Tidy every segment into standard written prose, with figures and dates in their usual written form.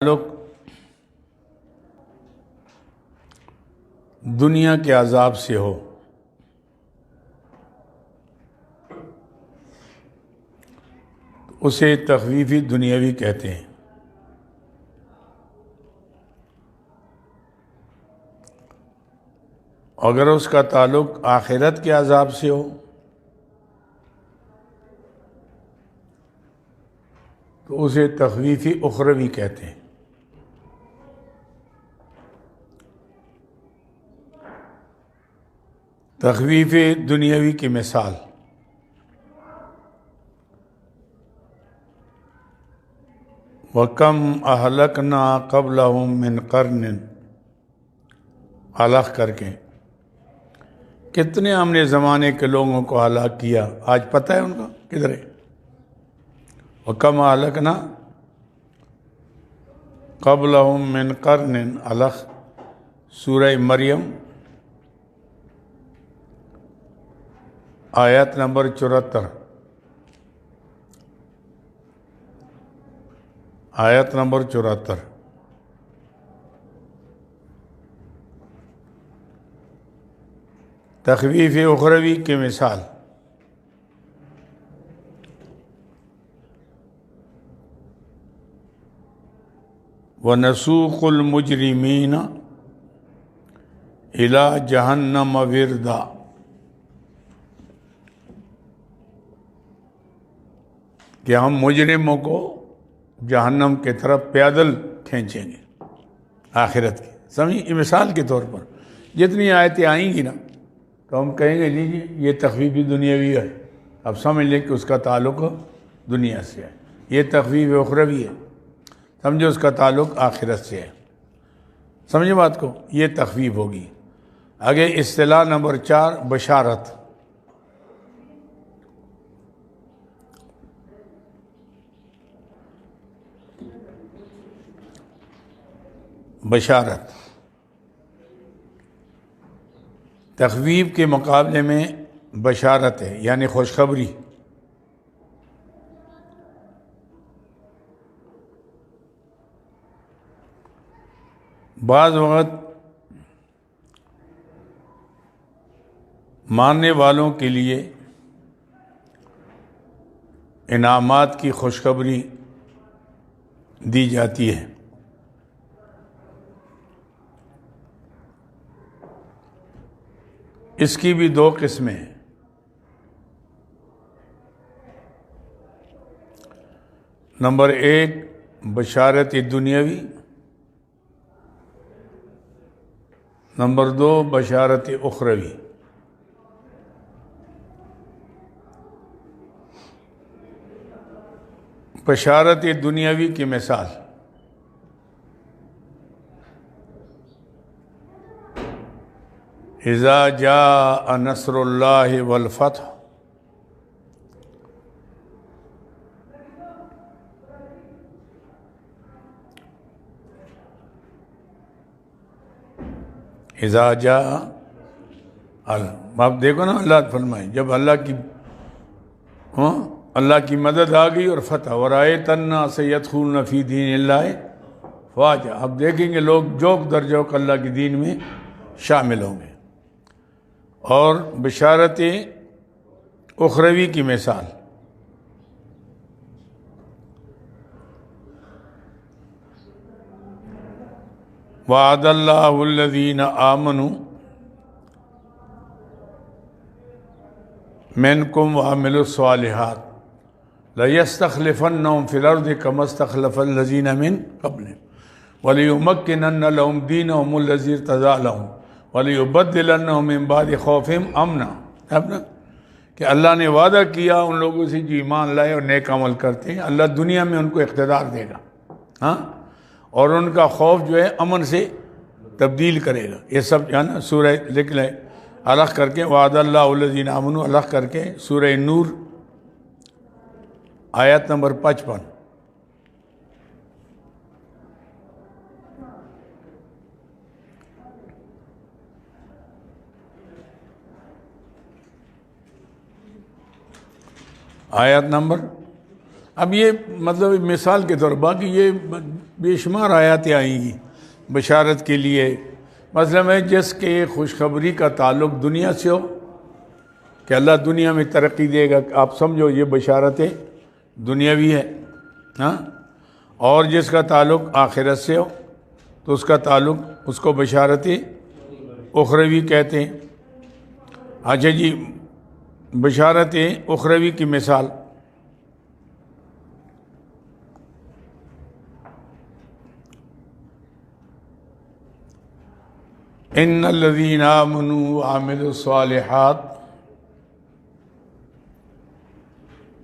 تعلق دنیا کے عذاب سے ہو تو اسے تخفیفی دنیاوی کہتے ہیں۔ اگر اس کا تعلق آخرت کے عذاب سے ہو تو اسے تخفیفی اخروی کہتے ہیں۔ تخفیف دنیاوی کی مثال وَكَمْ أَهْلَكْنَا قَبْلَهُمْ مِنْ قَرْنٍ ہلاک کر کے کتنے ہم نے زمانے کے لوگوں کو ہلاک کیا، آج پتہ ہے ان کا کدھر ہے؟ وَكَمْ أَهْلَكْنَا قَبْلَهُمْ مِنْ قَرْنٍ ہلاک سورہ مریم آیت نمبر 74 آیت نمبر 74 تخفیف اخروی کی مثال وَنَسُوقُ الْمُجْرِمِينَ إِلَى جَهَنَّمَ وِرْدًا کہ ہم مجرموں کو جہنم کی طرف پیدل کھینچیں گے آخرت کی۔ سمجھیں، مثال کے طور پر جتنی آیتیں آئیں گی نا تو ہم کہیں گے جی یہ تخفیف دنیاوی ہے، اب سمجھ لیں کہ اس کا تعلق دنیا سے ہے، یہ تخفیف اخروی ہے، سمجھو اس کا تعلق آخرت سے ہے۔ سمجھے بات کو؟ یہ تخفیف ہوگی۔ آگے اصطلاح نمبر 4 بشارت۔ بشارت تخویف کے مقابلے میں بشارت ہے، یعنی خوشخبری۔ بعض وقت ماننے والوں کے لیے انعامات کی خوشخبری دی جاتی ہے۔ اس کی بھی 2 قسمیں ہیں۔ نمبر 1 بشارت دنیاوی، نمبر 2 بشارت اخروی۔ بشارت دنیاوی کی مثال اذا جاء نصر اللہ والفتح اذا جاء آپ دیکھو نا، اللہ فرمائے جب اللہ کی مدد آ گئی اور فتح، وَرَأَيْتَ النَّاسَ يَدْخُلُونَ فِي دِينِ اللَّهِ فَوَاجَ، اب دیکھیں گے لوگ جوک در جوک اللہ کے دین میں شامل ہوں گے۔ اور بشارت اخروی کی مثال وعد اللہ الذین آمنوا منکم وعملوا الصالحات لَيَسْتَخْلِفَنَّهُمْ فِي الْأَرْضِ كَمَا اسْتَخْلَفَ الَّذِينَ مِن قَبْلِهِمْ وَلِيُمَكِّنَنَّ لَهُمْ دِينَهُمُ الَّذِي ارْتَضَىٰ لَهُمْ وَلِيُبَدِّلَنَّهُم مِّن بَعْدِ خَوْفِهِمْ أَمْنًا کہ اللہ نے وعدہ کیا ان لوگوں سے جو ایمان لائے اور نیک عمل کرتے ہیں، اللہ دنیا میں ان کو اقتدار دے گا، ہاں، اور ان کا خوف جو ہے امن سے تبدیل کرے گا۔ یہ سب جو ہے نا سورہ لکھ لیں الگ کر کے، وعد اللہ الذین آمنوا الگ کر کے، سورہ نور آیت نمبر 55۔ آیت نمبر اب یہ مطلب مثال کے طور پر، باقی یہ بے شمار آیاتیں آئیں گی بشارت کے لیے. مثلا ہے جس کے خوشخبری کا تعلق دنیا سے ہو کہ اللہ دنیا میں ترقی دے گا، آپ سمجھو یہ بشارت دنیاوی ہے. ہاں، اور جس کا تعلق آخرت سے ہو تو اس کا تعلق، اس کو بشارت اخروی کہتے ہیں. اچھا جی، بشارت اخروی کی مثال، ان الذین آمنوا وعملوا الصالحات،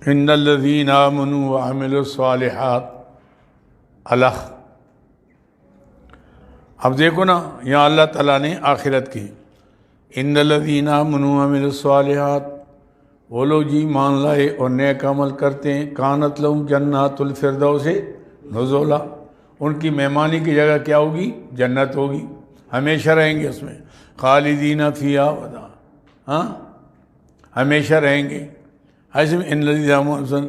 ان الذین آمنوا وعملوا الصالحات الخ. اب دیکھو نا، یہاں اللہ تعالیٰ نے آخرت کی، ان الذین آمنوا وعملوا الصالحات، وہ لوگ جی مان لائے اور نیک عمل کرتے ہیں، کانت لہم جنات الفردوس نزولا، ان کی مہمانی کی جگہ کیا ہوگی؟ جنت ہوگی، ہمیشہ رہیں گے اس میں. خالدین فیہا ابدا، ہاں ہمیشہ رہیں گے. ایسے میں ان الذین آمنوا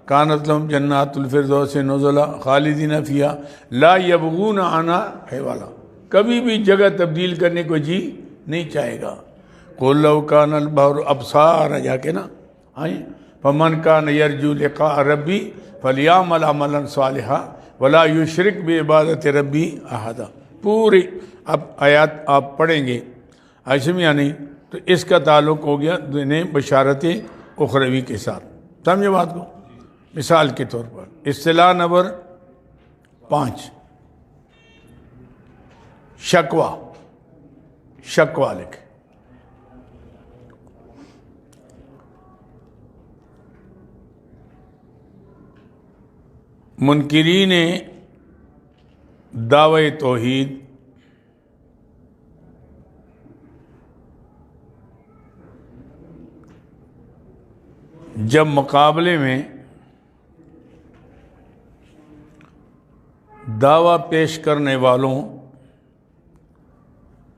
کانت لہم جنات الفردوس نزلا خالدین فیہا لا یبغون عنہا حولا، کبھی بھی جگہ تبدیل کرنے کو جی نہیں چاہے گا. قل لو کان البحر ابصار، جا کے نا فمن کان یرجو لقاء ربی فلیعمل عملا صالحا ولا یشرک بعبادت ربی احدا. پوری اب آیات آپ پڑھیں گے ایسے میں، یعنی تو اس کا تعلق ہو گیا بشارت اخروی کے ساتھ. سمجھے بات کو؟ مثال کے طور پر اصطلاح نمبر 5، شکوہ لکھے. منکرین دعوی توحید جب مقابلے میں دعویٰ پیش کرنے والوں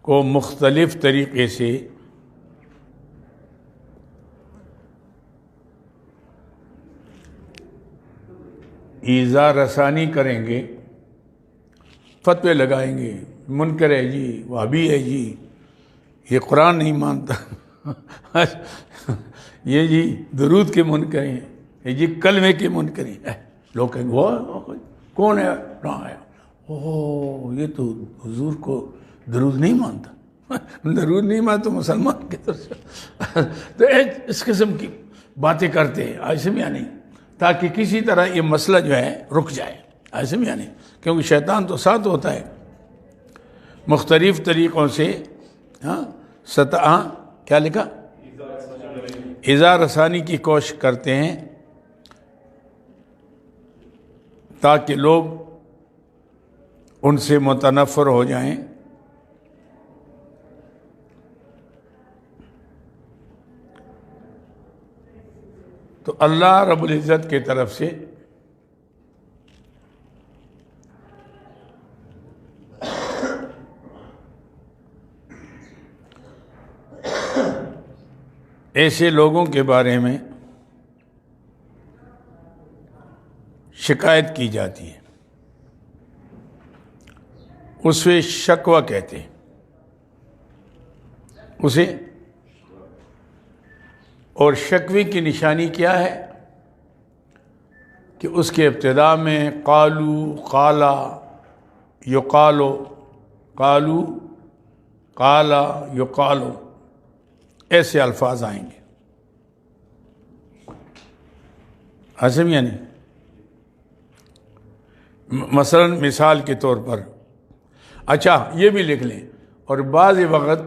کو مختلف طریقے سے ایذا رسانی کریں گے، فتوے لگائیں گے، منکر ہے جی، وہابی ہے جی، یہ قرآن نہیں مانتا، یہ جی درود کے منکر ہیں، یہ جی کلمے کے منکر ہیں. لوگ کہیں گے وہ کون ہے؟ کہاں ہے؟ اوہ یہ تو حضور کو درود نہیں مانتا، درود نہیں مانتا تو مسلمان کی طرف سے. تو اس قسم کی باتیں کرتے ہیں ایسے میں، یعنی تاکہ کسی طرح یہ مسئلہ جو ہے رک جائے ایسے میں، یعنی کیونکہ شیطان تو ساتھ ہوتا ہے، مختلف طریقوں سے. ہاں کیا لکھا؟ ایذا رسانی کی کوشش کرتے ہیں تاکہ لوگ ان سے متنفر ہو جائیں. تو اللہ رب العزت کی طرف سے ایسے لوگوں کے بارے میں شکایت کی جاتی ہے، اسے شکوہ کہتے ہیں. اسے اور شکوے کی نشانی کیا ہے کہ اس کے ابتدا میں قالو، قالا، یقالو، قالو، قالا، یقالو ایسے الفاظ آئیں گے. حسم یعنی مثلا مثال کے طور پر، اچھا یہ بھی لکھ لیں، اور بعض وقت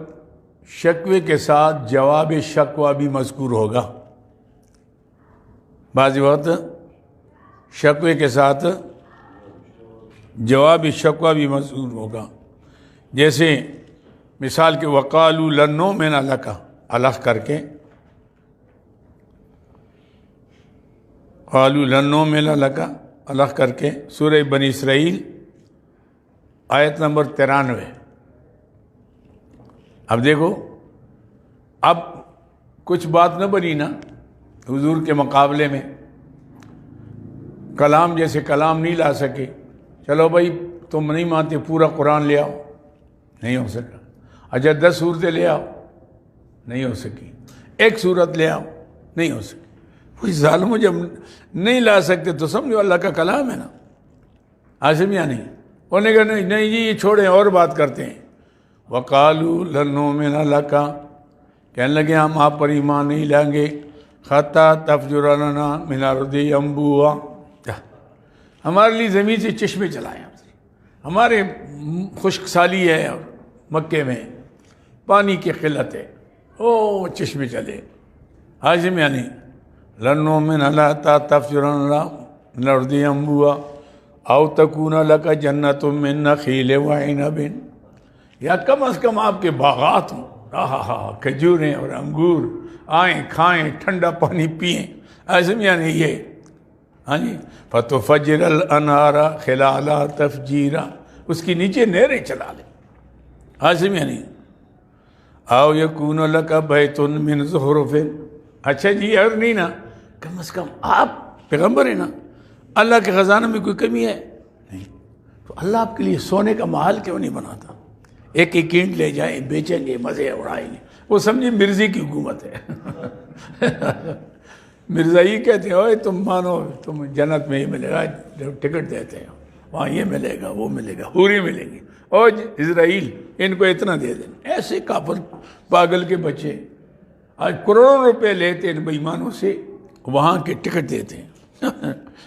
شکوے کے ساتھ جواب شکوہ بھی مذکور ہوگا. بعض وقت شکوے کے ساتھ جواب شکوہ بھی مذکور ہوگا. جیسے مثال کے وقالوا لن نؤمن لک، الگ کر کے قالوا لن نؤمن لک الگ کر کے سورہ بنی اسرائیل آیت نمبر 93. اب دیکھو، اب کچھ بات نہ بنی نا حضور کے مقابلے میں، کلام جیسے کلام نہیں لا سکے، چلو بھائی تم نہیں مانتے پورا قرآن لے آؤ، نہیں ہو سکا۔ اچھا 10 صورتیں لے آؤ، نہیں ہو سکی۔ 1 صورت لے آؤ، نہیں ہو سکی۔ کوئی ظالموں جب نہیں لا سکتے تو سمجھو اللہ کا کلام ہے نا، عاصم یا نہیں؟ انہوں نے کہا نہیں جی یہ چھوڑیں اور بات کرتے ہیں۔ وَقَالُوا لَن نُؤْمِنَ لَكَ، کہنے لگے ہم آپ پر ایمان نہیں لائیں گے حَتَّىٰ تَفْجُرَ لَنَا مِنَ الْأَرْضِ يَنبُوعًا، ہمارے لیے زمین سے چشمے چلائیں، ہمارے خشک سالی ہے اور مکے میں پانی کی قلت ہے، او چشمے چلے۔ عاصم یعنی لَن نُؤْمِنَ لَكَ حَتَّىٰ تَفْجُرَ لَنَا مِنَ الْأَرْضِ يَنبُوعًا أَوْ تَكُونَ لَكَ جَنَّةٌ مِّن نَخِيلٍ وَعِنَبٍ، یا کم از کم آپ کے باغات ہوں، کھجوریں اور انگور، آئیں کھائیں ٹھنڈا پانی پئیں۔ عاصم یعنی یہ ہاں جی فَتُفَجِّرَ الْأَنْهَارَ خِلَالَهَا تَفْجِيرًا، اس کی نیچے نہریں چلا لیں۔ عاصم یعنی أَوْ يَكُونَ لَكَ بَيْتٌ مِّن زُخْرُفٍ، اچھا جی اور نہیں نا، کم از کم آپ پیغمبر ہیں نا، اللہ کے خزانہ میں کوئی کمی ہے نہیں، تو اللہ آپ کے لیے سونے کا محل کیوں نہیں بناتا؟ ایک ایک اینٹ لے جائیں، بیچیں گے، مزے اڑائیں گے۔ وہ سمجھے مرزی کی حکومت ہے۔ مرزا یہ کہتے ہیں اوے تم مانو تم جنت میں یہ ملے گا، ٹکٹ دیتے ہیں وہاں یہ ملے گا وہ ملے گا، حوری ملیں گی، اور اسرائیل ان کو اتنا دے دیں۔ ایسے کافر پاگل کے بچے آج کروڑوں روپے لیتے ہیں ان بے ایمانوں سے، وہاں کے ٹکٹ دیتے ہیں۔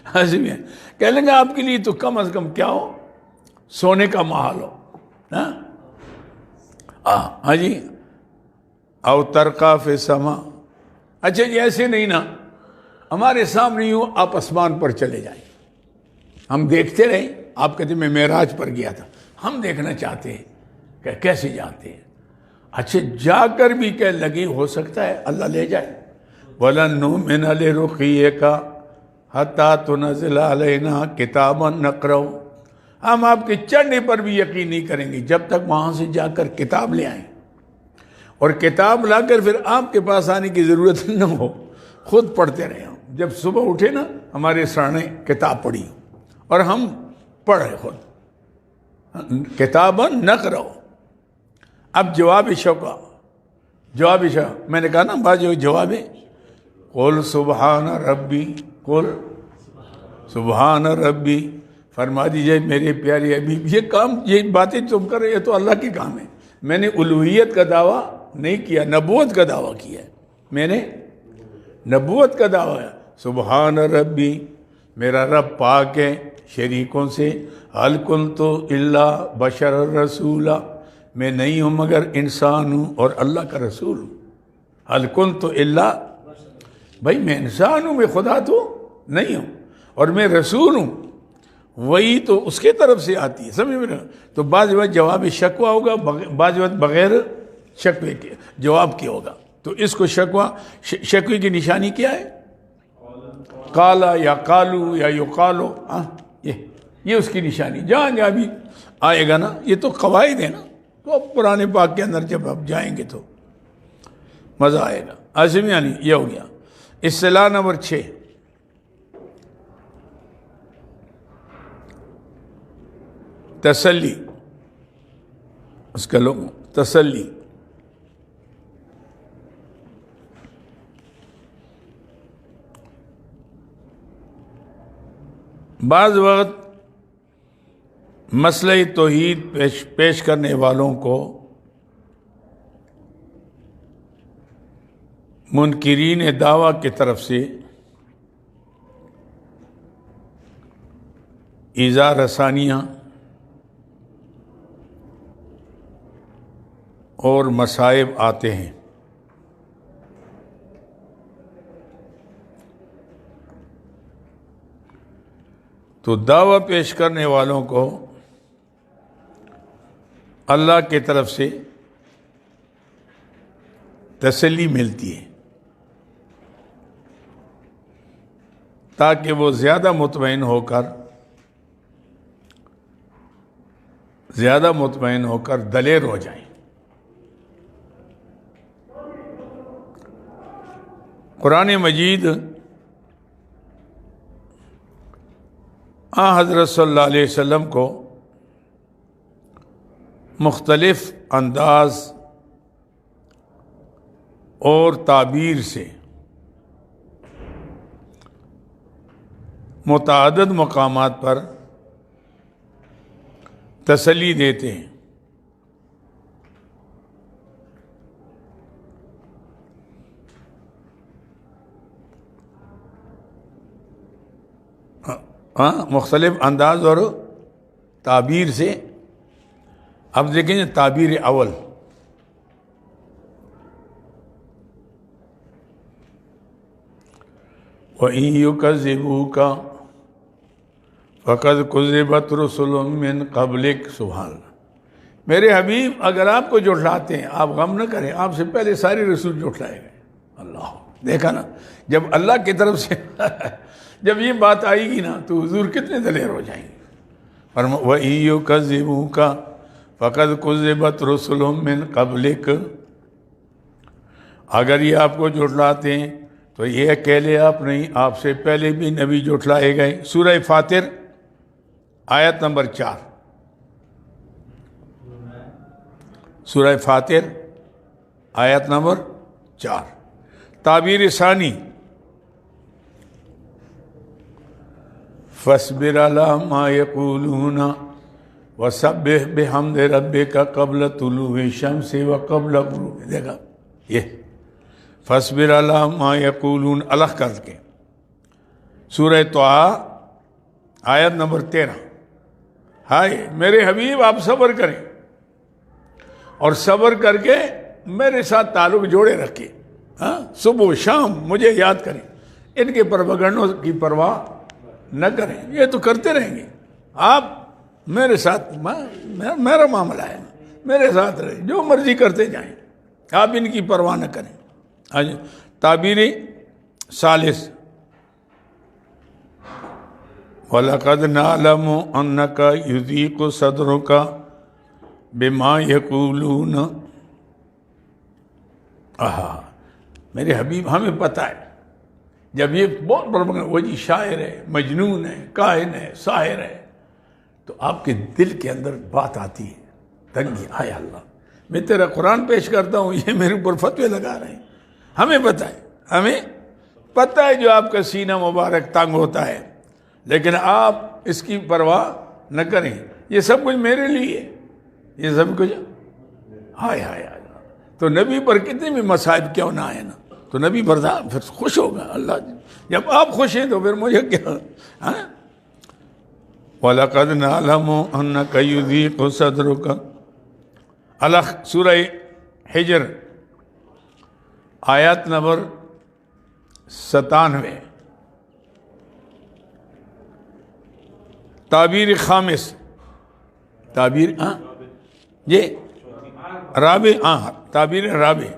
حاضر ہیں کہہ لیں گے آپ کے لیے تو کم از کم کیا ہو، سونے کا محل ہو۔ ہاں جی او ترقا فی السما، اچھا جی ایسے نہیں نا، ہمارے سامنے یوں آپ آسمان پر چلے جائیں، ہم دیکھتے رہیں۔ آپ کہتے ہیں میں معراج پر گیا تھا، ہم دیکھنا چاہتے ہیں کہ کیسے جاتے ہیں۔ اچھا جا کر بھی کہنے لگے ہو سکتا ہے اللہ لے جائے۔ وَلَن نُؤْمِنَ لِرُقِيِّكَ حَتَّىٰ تُنَزِّلَ عَلَيْنَا كِتَابًا نَقْرَؤُ، ہم آپ کے چڑھنے پر بھی یقین نہیں کریں گے جب تک وہاں سے جا کر کتاب لے آئیں، اور کتاب لا کر پھر آپ کے پاس آنے کی ضرورت نہ ہو، خود پڑھتے رہے ہم۔ جب صبح اٹھے نا ہمارے سرانے کتاب پڑھی اور ہم پڑھے خود، کتاباً نقرأ۔ اب جواب شوقا، جواب شوقا میں نے کہا نا بعض جو جواب ہے، قل سبحان ربی، قل سبحان ربی، فرما دیجئے میرے پیارے حبیب، یہ کام یہ باتیں تم کر رہے ہیں تو اللہ کے کام ہے۔ میں نے الوہیت کا دعویٰ نہیں کیا، نبوت کا دعویٰ کیا ہے، میں نے نبوت کا دعویٰ ہے۔ سبحان ربی، میرا رب پاک ہے شریکوں سے، هل كنت الا بشر رسولا، میں نہیں ہوں مگر انسان ہوں اور اللہ کا رسول ہوں۔ هل كنت الا، بھائی میں انسان ہوں، میں خدا تو نہیں ہوں، اور میں رسول ہوں، وہی تو اس کے طرف سے آتی ہے، سمجھ میں؟ تو بعض وقت جواب شکوہ ہوگا، بعض وقت بغیر شکوے کے جواب کیا ہوگا۔ تو اس کو شکوے کی نشانی کیا ہے؟ کالا یا کالو یا یقالو، یہ اس کی نشانی جہاں جہاں بھی آئے گا نا، یہ تو قواعد ہے نا، تو اب قرآن پاک کے اندر جب آپ جائیں گے تو مزہ آئے گا۔ عاصم یعنی یہ ہو گیا۔ اصطلاح نمبر 6، تسلی، اس کا لوگ تسلی۔ بعض وقت مسئلہ توحید پیش کرنے والوں کو منکرین دعویٰ کی طرف سے ایذا رسانیاں اور مصائب آتے ہیں۔ تو دعویٰ پیش کرنے والوں کو اللہ کی طرف سے تسلی ملتی ہے تاکہ وہ زیادہ مطمئن ہو کر دلیر ہو جائیں۔ قرآن مجید حضرت صلی اللہ علیہ وسلم کو مختلف انداز اور تعبیر سے متعدد مقامات پر تسلی دیتے ہیں. مختلف انداز اور تعبیر سے. اب دیکھیں تعبیر اول، وَإِن يُكَذِّبُوكَ فَقَدْ كُذِّبَتْ رُسُلٌ مِّن قَبْلِكَ. سبحان اللہ. میرے حبیب اگر آپ کو جھٹلاتے ہیں آپ غم نہ کریں، آپ سے پہلے سارے رسول جھٹلائے گئے. اللہ، دیکھا نا، جب اللہ کی طرف سے جب یہ بات آئے گی نا تو حضور کتنے دلیر ہو جائیں گے. وَإِن يُكَذِّبُوكَ فَقَدْ كُذِّبَتْ رُسُلٌ مِّن قَبْلِكَ. اگر یہ آپ کو جھٹلاتے ہیں تو یہ اکیلے آپ نہیں، آپ سے پہلے بھی نبی جھٹلائے گئے. سورہ فاطر آیت نمبر 4. سورہ فاطر آیت نمبر 4. تعبیر ثانی، فَاصْبِرْ عَلَىٰ مَا يَقُولُونَ وَسَبِّحْ بِحَمْدِ رَبِّكَ قَبْلَ طُلُوعِ الشَّمْسِ وَقَبْلَ غُرُوبِهَا. دیکھا یہ فَاصْبِرْ عَلَىٰ مَا يَقُولُونَ الگ کر کے. سورہ طٰہٰ آیت نمبر 13. ہائے میرے حبیب آپ صبر کریں اور صبر کر کے میرے ساتھ تعلق جوڑے رکھیں. صبح و شام مجھے یاد کریں، ان کے پروپیگنڈوں کی پرواہ نہ کریں، یہ تو کرتے رہیں گے. آپ میرے ساتھ، میرا معاملہ ہے، میرے ساتھ رہیں، جو مرضی کرتے جائیں، آپ ان کی پرواہ نہ کریں. تعبیر ثالث، وَلَقَدْ نَعْلَمُ أَنَّكَ يُضِيقُ صَدْرُكَ بِمَا يَقُولُونَ. میرے حبیب ہمیں پتہ ہے جب یہ بہت بڑا وہ جی شاعر ہے، مجنون ہے، کاہن ہے، ساحر ہے، تو آپ کے دل کے اندر بات آتی ہے، تنگی، آئے اللہ میں تیرا قرآن پیش کرتا ہوں، یہ میرے اوپر فتوے لگا رہے ہیں. ہمیں پتہ ہے جو آپ کا سینہ مبارک تنگ ہوتا ہے، لیکن آپ اس کی پرواہ نہ کریں، یہ سب کچھ میرے لیے ہے، یہ سب کچھ ہائے. تو نبی پر کتنے بھی مصائب کیوں نہ آئے نا، تو نبی برداشت پھر خوش ہوگا. اللہ جب آپ خوش ہیں تو پھر مجھے کیا. وَلَقَدْ نَعْلَمُ أَنَّكَ يُضِيقُ صَدْرُكَ. الگ سورہ حجر آیت نمبر 97. تعبیر خامس، تعبیر یہ رابع، تعبیر رابع،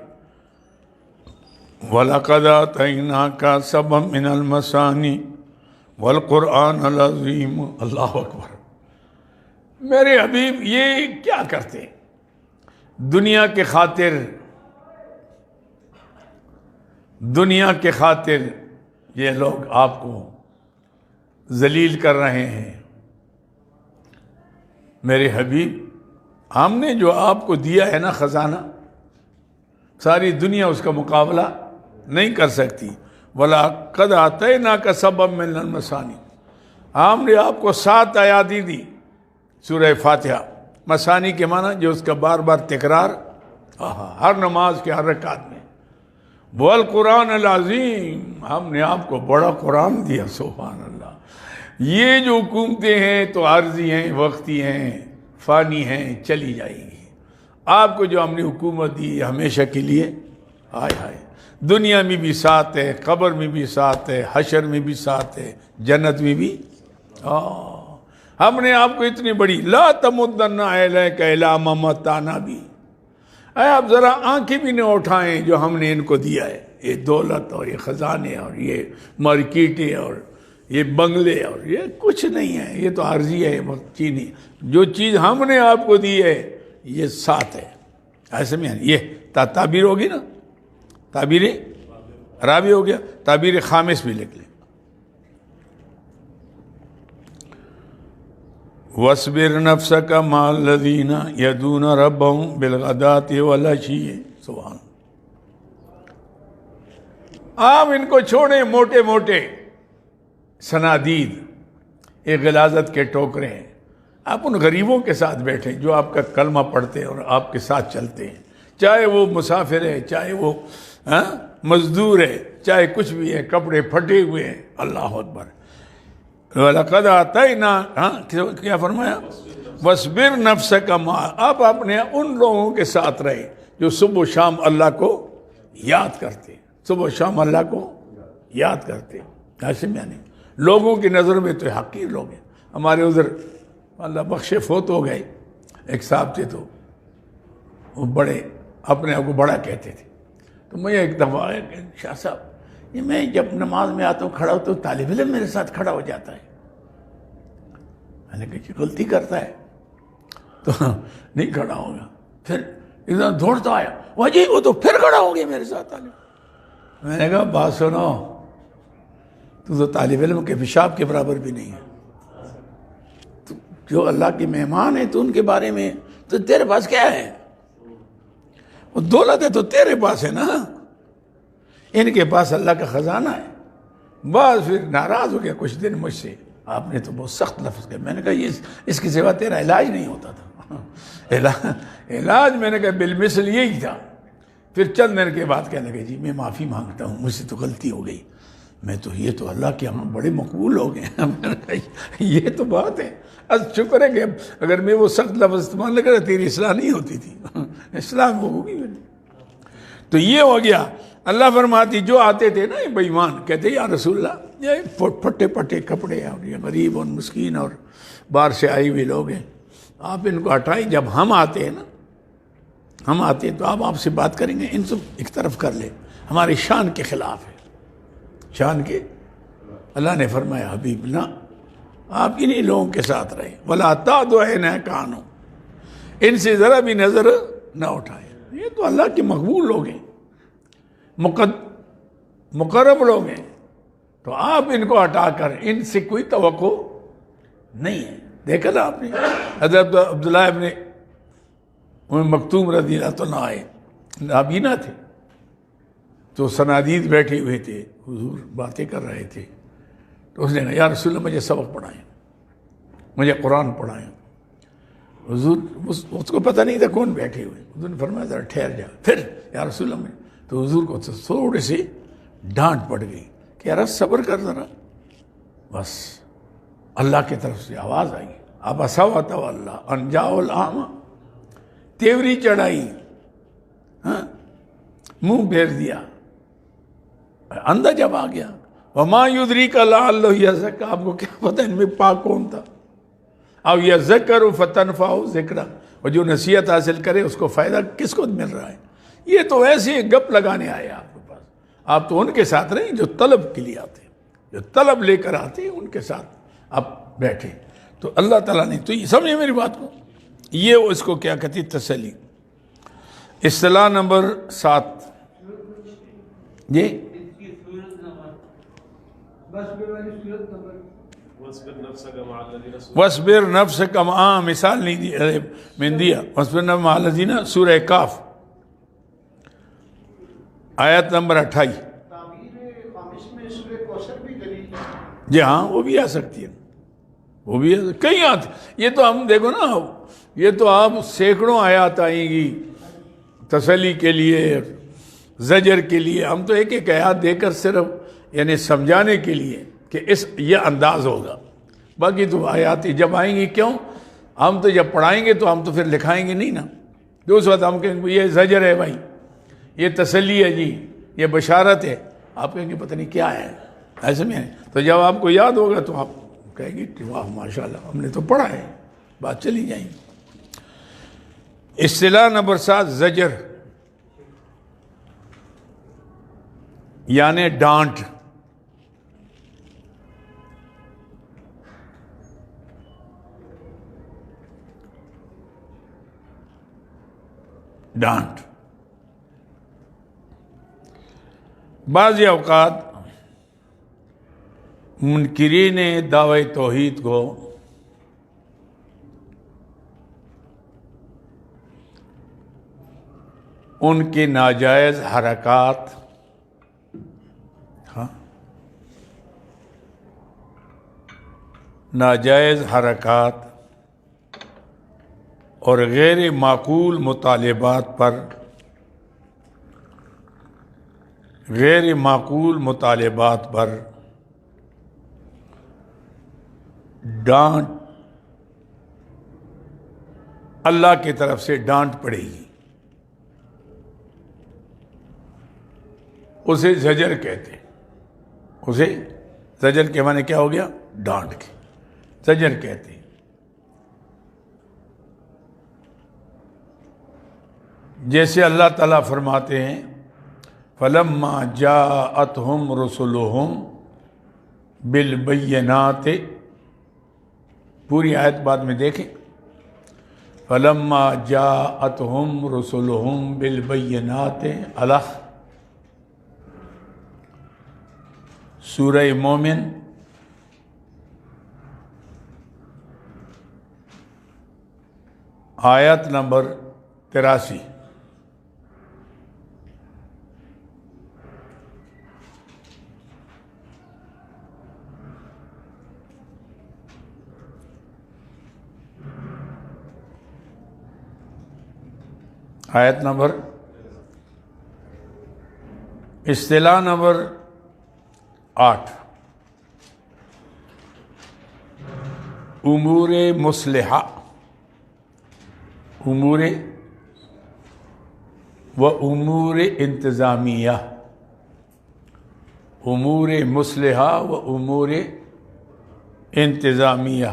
وَلَقَدْ آتَيْنَاكَ سَبْعًا مِّنَ الْمَثَانِي وَالْقُرْآنَ الْعَظِيمَ. اللہ اکبر. میرے حبیب یہ کیا کرتے ہیں؟ دنیا کے خاطر یہ لوگ آپ کو ذلیل کر رہے ہیں. میرے حبیب ہم نے جو آپ کو دیا ہے نا خزانہ، ساری دنیا اس کا مقابلہ نہیں کر سکتی. وَلَقَدْ آتَيْنَاكَ سَبْعًا مِّنَ الْمَثَانِي. ہم نے آپ کو 7 آیاتیں دی. سورہ فاتحہ، مثانی کے معنی جو اس کا بار بار تکرار ہر نماز کے ہر رکعت میں. وَالْقُرْآنَ الْعَظِيمَ. ہم نے آپ کو بڑا قرآن دیا. سبحان اللہ. یہ جو حکومتیں ہیں تو عارضی ہیں، وقتی ہیں، فانی ہیں، چلی جائیں گی. آپ کو جو ہم نے حکومت دی ہمیشہ کے لیے، ہائے دنیا میں بھی ساتھ ہے، قبر میں بھی ساتھ ہے، حشر میں بھی ساتھ ہے، جنت میں بھی. ہم نے آپ کو اتنی بڑی لا تمدن عینیک الی ما متعنا بھی. آپ ذرا آنکھیں بھی نہ اٹھائیں جو ہم نے ان کو دیا ہے، یہ دولت اور یہ خزانے اور یہ مارکیٹیں اور یہ بنگلے اور یہ کچھ نہیں ہے، یہ تو عارضی ہے، وقتی نہیں. جو چیز ہم نے آپ کو دی ہے یہ ساتھ ہے. ایسے میں یہ تعبیر ہوگی نا، تعبیر رابع ہو گیا. تعبیر خامس بھی لکھ لیں. وَاصْبِرْ نَفْسَكَ مَعَ الَّذِينَ يَدْعُونَ رَبَّهُمْ بِالْغَدَاةِ وَالْعَشِيِّ. سبحان. آپ ان کو چھوڑیں، موٹے موٹے صنادید، ایک غلاظت کے ٹوکرے ہیں. آپ ان غریبوں کے ساتھ بیٹھیں جو آپ کا کلمہ پڑھتے ہیں اور آپ کے ساتھ چلتے ہیں، چاہے وہ مسافر ہے، چاہے وہ مزدور ہے، چاہے کچھ بھی ہے، کپڑے پھٹے ہوئے ہیں. اللہ اکبر. وَلَقَدْ آتَيْنَا کیا فرمایا؟ وَاصْبِرْ نَفْسَكَ مَعَ. آپ اپنے ان لوگوں کے ساتھ رہے جو صبح و شام اللہ کو یاد کرتے، صبح و شام اللہ کو یاد کرتے. ایسے میں نہیں، لوگوں کی نظر میں تو حقیر لوگ ہیں. ہمارے ادھر اللہ بخشے فوت ہو گئے ایک صاحب تھے، تو وہ بڑے اپنے آپ کو بڑا کہتے تھے. تو مجھے ایک دفعہ آیا کہ شاہ صاحب، یہ میں جب نماز میں آتا ہوں کھڑا ہوتا ہوں، طالب علم میرے ساتھ کھڑا ہو جاتا ہے. میں نے کہا غلطی کرتا ہے تو نہیں کھڑا ہوگا. پھر ایک دم دوڑتا آیا، وہ جی وہ تو پھر کھڑا ہو گیا میرے ساتھ. میں نے کہا بات سنو، تو طالب علم کے پیشاب کے برابر بھی نہیں ہے. جو اللہ کے مہمان ہیں تو ان کے بارے میں تو تیرے پاس کیا ہے؟ وہ دولت ہے تو تیرے پاس ہے نا، ان کے پاس اللہ کا خزانہ ہے. بس پھر ناراض ہو گیا کچھ دن مجھ سے. آپ نے تو بہت سخت لفظ کہا. میں نے کہا اس کی سوا تیرا علاج نہیں ہوتا تھا. علاج میں نے کہا بالمثل یہی تھا. پھر چند دن کے بعد کہنے لگے جی میں معافی مانگتا ہوں، مجھ سے تو غلطی ہو گئی. میں تو یہ تو اللہ کے ہم بڑے مقبول ہو گئے. میں نے کہا یہ تو بات ہے، شکر ہے کہ اگر میں وہ سخت لفظ استعمال نہ کرا تیری اصلاح نہیں ہوتی تھی. اصلاح ہوگی. تو یہ ہو گیا. اللہ فرماتی جو آتے تھے نا بے ایمان، کہتے یا رسول اللہ یہ پھٹے پٹے کپڑے اور یہ غریب اور مسکین اور باہر سے آئی ہوئے لوگ ہیں، آپ ان کو ہٹائیں. جب ہم آتے ہیں نا، ہم آتے ہیں تو آپ سے بات کریں گے، ان سے ایک طرف کر لیں، ہماری شان کے خلاف ہے. شان کے. اللہ نے فرمایا حبیب نہ، آپ انہی لوگوں کے ساتھ رہیں. وَلَا تَعْدُ عَيْنَاكَ عَنْهُمْ. ان سے ذرا بھی نظر نہ اٹھائے. یہ تو اللہ کے مقبول لوگ ہیں، مقرب لوگ ہیں، تو آپ ان کو ہٹا کر ان سے کوئی توقع نہیں ہے. دیکھا نا آپ نے حضرت عبداللہ ابن مکتوم رضی اللہ عنہ آئے، نابینا تھے، تو صنادید بیٹھے ہوئے تھے، حضور باتیں کر رہے تھے. تو اس نے کہا یا رسول اللہ مجھے سبق پڑھائیں، مجھے قرآن پڑھائیں. حضور اس کو پتہ نہیں تھا کون بیٹھے ہوئے. حضور نے فرمایا ذرا ٹھہر جا. پھر یا رسول اللہ میں تو حضور کو تھوڑی سی ڈانٹ پڑ گئی کہ یار صبر کر ذرا. بس اللہ کی طرف سے آواز آئی، ابسا وتولی ان جاءہ الاعمی. تیوری چڑھائی، منہ پھیر دیا، اندھا جب آ گیا. وما یدریک لعلہ یزکیٰ. آپ کو کیا پتہ ان میں پاک کون تھا؟ او یذکر فتنفعہ ذکرہ. اور جو نصیحت حاصل کرے اس کو فائدہ کس کو مل رہا ہے؟ یہ تو ایسے گپ لگانے آئے آپ کے پاس. آپ تو ان کے ساتھ رہیں جو طلب کے لیے آتے ہیں، جو طلب لے کر آتے ہیں، ان کے ساتھ آپ بیٹھے. تو اللہ تعالیٰ نے تو یہ سمجھے میری بات کو، یہ اس کو کیا کہتی تسلی. اصطلاح نمبر 7 یہ وَاصْبِرْ نَفْسَكَ مَعَ، مثال نہیں دی میں دیا. وَاصْبِرْ نَفْسَكَ مَعَ الَّذِينَ، سورہ کاف آیت نمبر 28. جی ہاں وہ بھی آ سکتی ہے، وہ بھی کئی آتی. یہ تو ہم دیکھو نا، یہ تو آپ سینکڑوں آیات آئیں گی تسلی کے لیے، زجر کے لیے. ہم تو ایک ایک آیات دے کر صرف یعنی سمجھانے کے لیے کہ یہ انداز ہوگا. باقی تو آیات جب آئیں گی، کیوں ہم تو جب پڑھائیں گے تو ہم تو پھر لکھائیں گے نہیں نا. تو اس وقت ہم کہیں گے یہ زجر ہے بھائی، یہ تسلی ہے جی، یہ بشارت ہے. آپ کہیں گے پتہ نہیں کیا ہے ایسے میں. تو جب آپ کو یاد ہوگا تو آپ کہیں گے کہ واہ ماشاءاللہ ہم نے تو پڑھا ہے، بات چلی جائیں گی. اصطلاح نمبر 7 زجر یعنی ڈانٹ. ڈانٹ بعض اوقات منکرین دعوی توحید کو ان کے ناجائز حرکات، ہاں ناجائز حرکات اور غیر معقول مطالبات پر، غیر معقول مطالبات پر ڈانٹ، اللہ کی طرف سے ڈانٹ پڑے گی. اسے زجر کہتے ہیں. اسے زجر کے معنی کیا ہو گیا؟ ڈانٹ کے، زجر کہتے ہیں. جیسے اللہ تعالیٰ فرماتے ہیں فَلَمَّا جَاءَتْهُمْ رُسُلُهُمْ بِالْبَيِّنَاتِ، پوری آیت بعد میں دیکھیں. فَلَمَّا جَاءَتْهُمْ رُسُلُهُمْ بِالْبَيِّنَاتِ، الخ سورہ مومن آیت نمبر 83. آیت نمبر، اصطلاح نمبر 8، امور مصلحہ، امور و امور انتظامیہ، امور مصلحہ و امور انتظامیہ.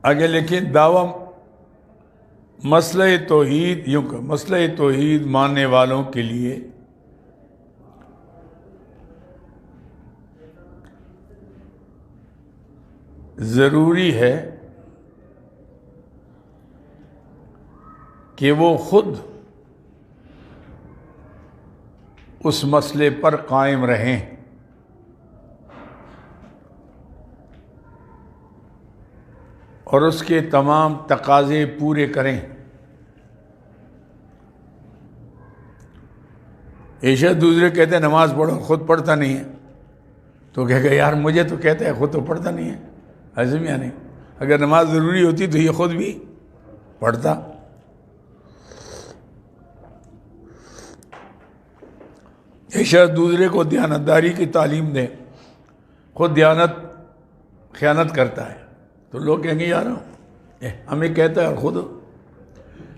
آگے لکھیں دعویٰ مسئلہ توحید، یوں کہ مسئلہ توحید ماننے والوں کے لیے ضروری ہے کہ وہ خود اس مسئلے پر قائم رہیں، اور اس کے تمام تقاضے پورے کریں. ایشا دوسرے کہتے ہیں نماز پڑھو، خود پڑھتا نہیں ہے، تو کہے گا یار مجھے تو کہتا ہے، خود تو پڑھتا نہیں ہے. عزم یا نہیں، اگر نماز ضروری ہوتی تو یہ خود بھی پڑھتا. ایشا دوسرے کو دیانتداری کی تعلیم دے، خود دیانت خیانت کرتا ہے، تو لوگ کہیں گے یار ہمیں کہتا ہے اور خود.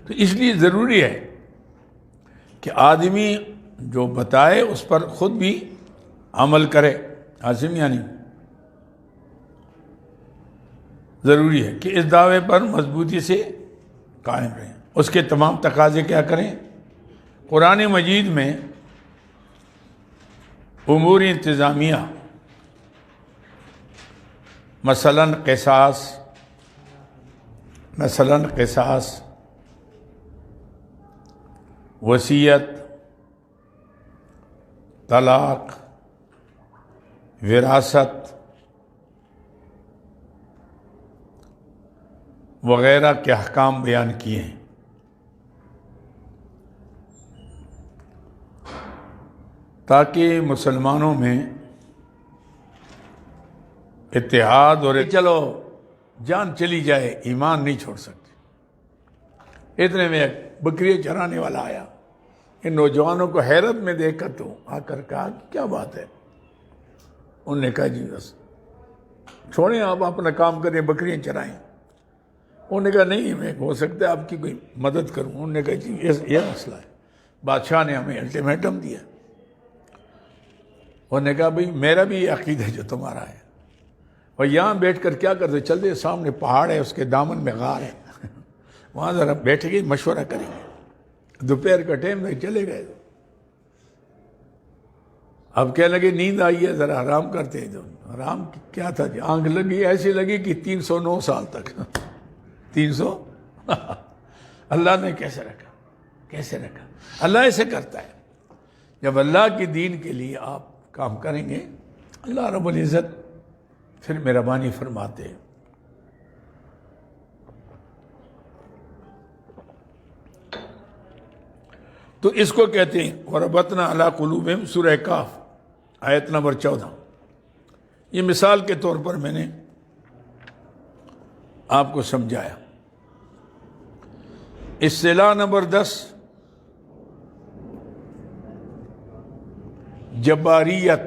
تو اس لیے ضروری ہے کہ آدمی جو بتائے اس پر خود بھی عمل کرے. عاصم یعنی ضروری ہے کہ اس دعوے پر مضبوطی سے قائم رہیں، اس کے تمام تقاضے کیا کریں. قرآن مجید میں امور انتظامیہ، مثلاً قصاص، وصیت، طلاق، وراثت وغیرہ کے احکام بیان کیے ہیں. تاکہ مسلمانوں میں اتحاد، اور چلو جان چلی جائے ایمان نہیں چھوڑ سکتے. اتنے میں ایک بکری چرانے والا آیا، ان نوجوانوں کو حیرت میں دیکھ کر تو آ کر کہا کیا بات ہے. انہوں نے کہا جی بس چھوڑیں، آپ اپنا کام کریں، بکریاں چرائیں. انہوں نے کہا نہیں، میں ہو سکتا ہے آپ کی کوئی مدد کروں. انہوں نے کہا جی یہ مسئلہ ہے. بادشاہ نے ہمیں الٹیمیٹم دیا. انہوں نے کہا بھئی میرا بھی یہ عقیدہ ہے جو تمہارا ہے، اور یہاں بیٹھ کر کیا کرتے، چلتے سامنے پہاڑ ہے، اس کے دامن میں غار ہے، وہاں ذرا بیٹھ کے مشورہ کریں گے. دوپہر کا ٹائم تھا، چلے گئے. اب کہنے لگے نیند آئی ہے، ذرا آرام کرتے ہیں. تو آرام کیا تھا جی، آنکھ لگی، ایسی لگی کہ 309 سال تک 300 اللہ نے کیسے رکھا. اللہ ایسے کرتا ہے. جب اللہ کے دین کے لیے آپ کام کریں گے، اللہ رب العزت پھر مہربانی فرماتے ہیں. تو اس کو کہتے ہیں وَرَبَطْنَا عَلَىٰ قُلُوبِهِمْ سورہ کاف آیت نمبر 14. یہ مثال کے طور پر میں نے آپ کو سمجھایا. اصطلاح نمبر 10 جباریت.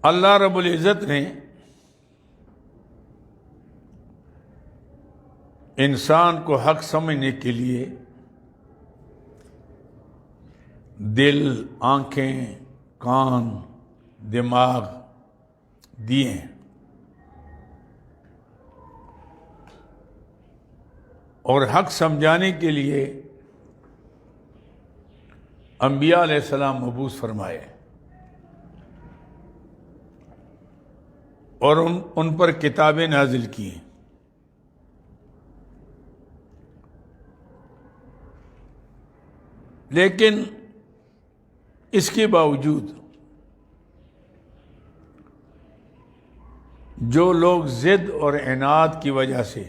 اللہ رب العزت نے انسان کو حق سمجھنے کے لیے دل، آنکھیں، کان، دماغ دیے ہیں، اور حق سمجھانے کے لیے انبیاء علیہ السلام مبعوث فرمائے اور ان پر کتابیں نازل کی ہیں. لیکن اس کے باوجود جو لوگ ضد اور عناد کی وجہ سے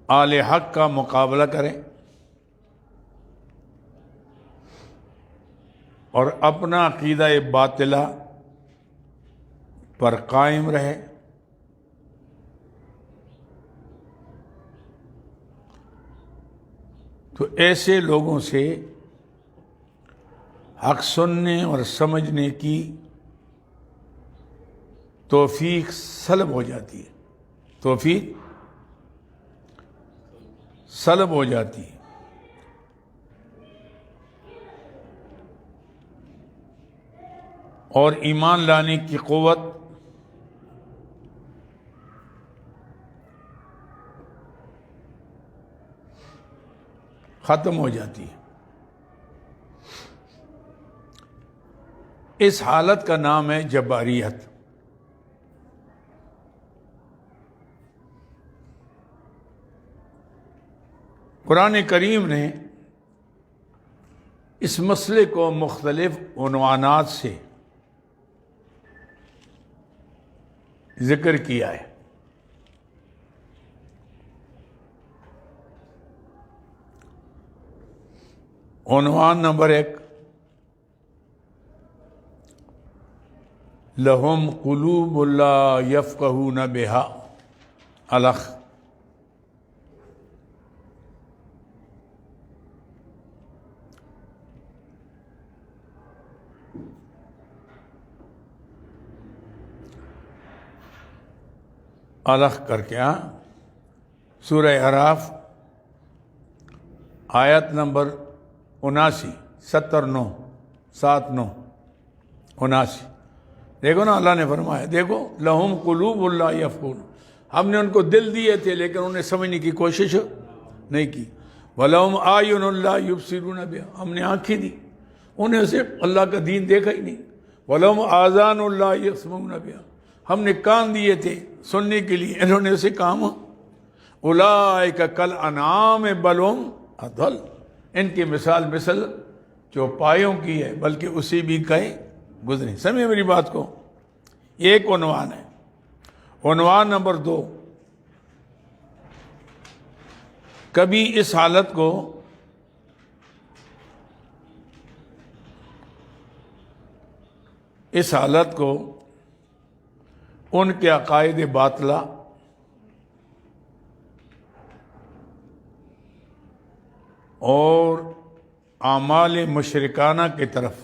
اہل حق کا مقابلہ کریں اور اپنا عقیدہ باطلہ پر قائم رہے، تو ایسے لوگوں سے حق سننے اور سمجھنے کی توفیق سلب ہو جاتی ہے. توفیق سلب ہو جاتی ہے. اور ایمان لانے کی قوت ختم ہو جاتی ہے. اس حالت کا نام ہے جباریت. قرآن کریم نے اس مسئلے کو مختلف عنوانات سے ذکر کیا ہے. عنوان نمبر 1 لہم قلوب لا یفقہون بہا. الخ. الخ کر کے سورہ اعراف آیت نمبر 79 79 دیکھو نا، اللہ نے فرمایا، دیکھو لہم قلوب لا یفقہون، ہم نے ان کو دل دیے تھے لیکن انہوں نے سمجھنے کی کوشش نہیں کی. وَلَهُمْ أَعْيُنٌ لَا يُبْصِرُونَ بِهَا، ہم نے آنکھیں دی، انہیں اسے اللہ کا دین دیکھا ہی نہیں. وَلَهُمْ آذَانٌ لَا يَسْمَعُونَ بِهَا، ہم نے کان دیے تھے سننے کے لیے، انہوں نے اسے کام. اولئک کالانعام بل هم اضل، ان کی مثل چوپایوں کی ہے بلکہ اسی بھی کہیں گزرے. سمجھے میری بات کو؟ یہ ایک عنوان ہے. عنوان نمبر 2 کبھی اس حالت کو ان کے عقائد باطلہ اور اعمال مشرکانہ کی طرف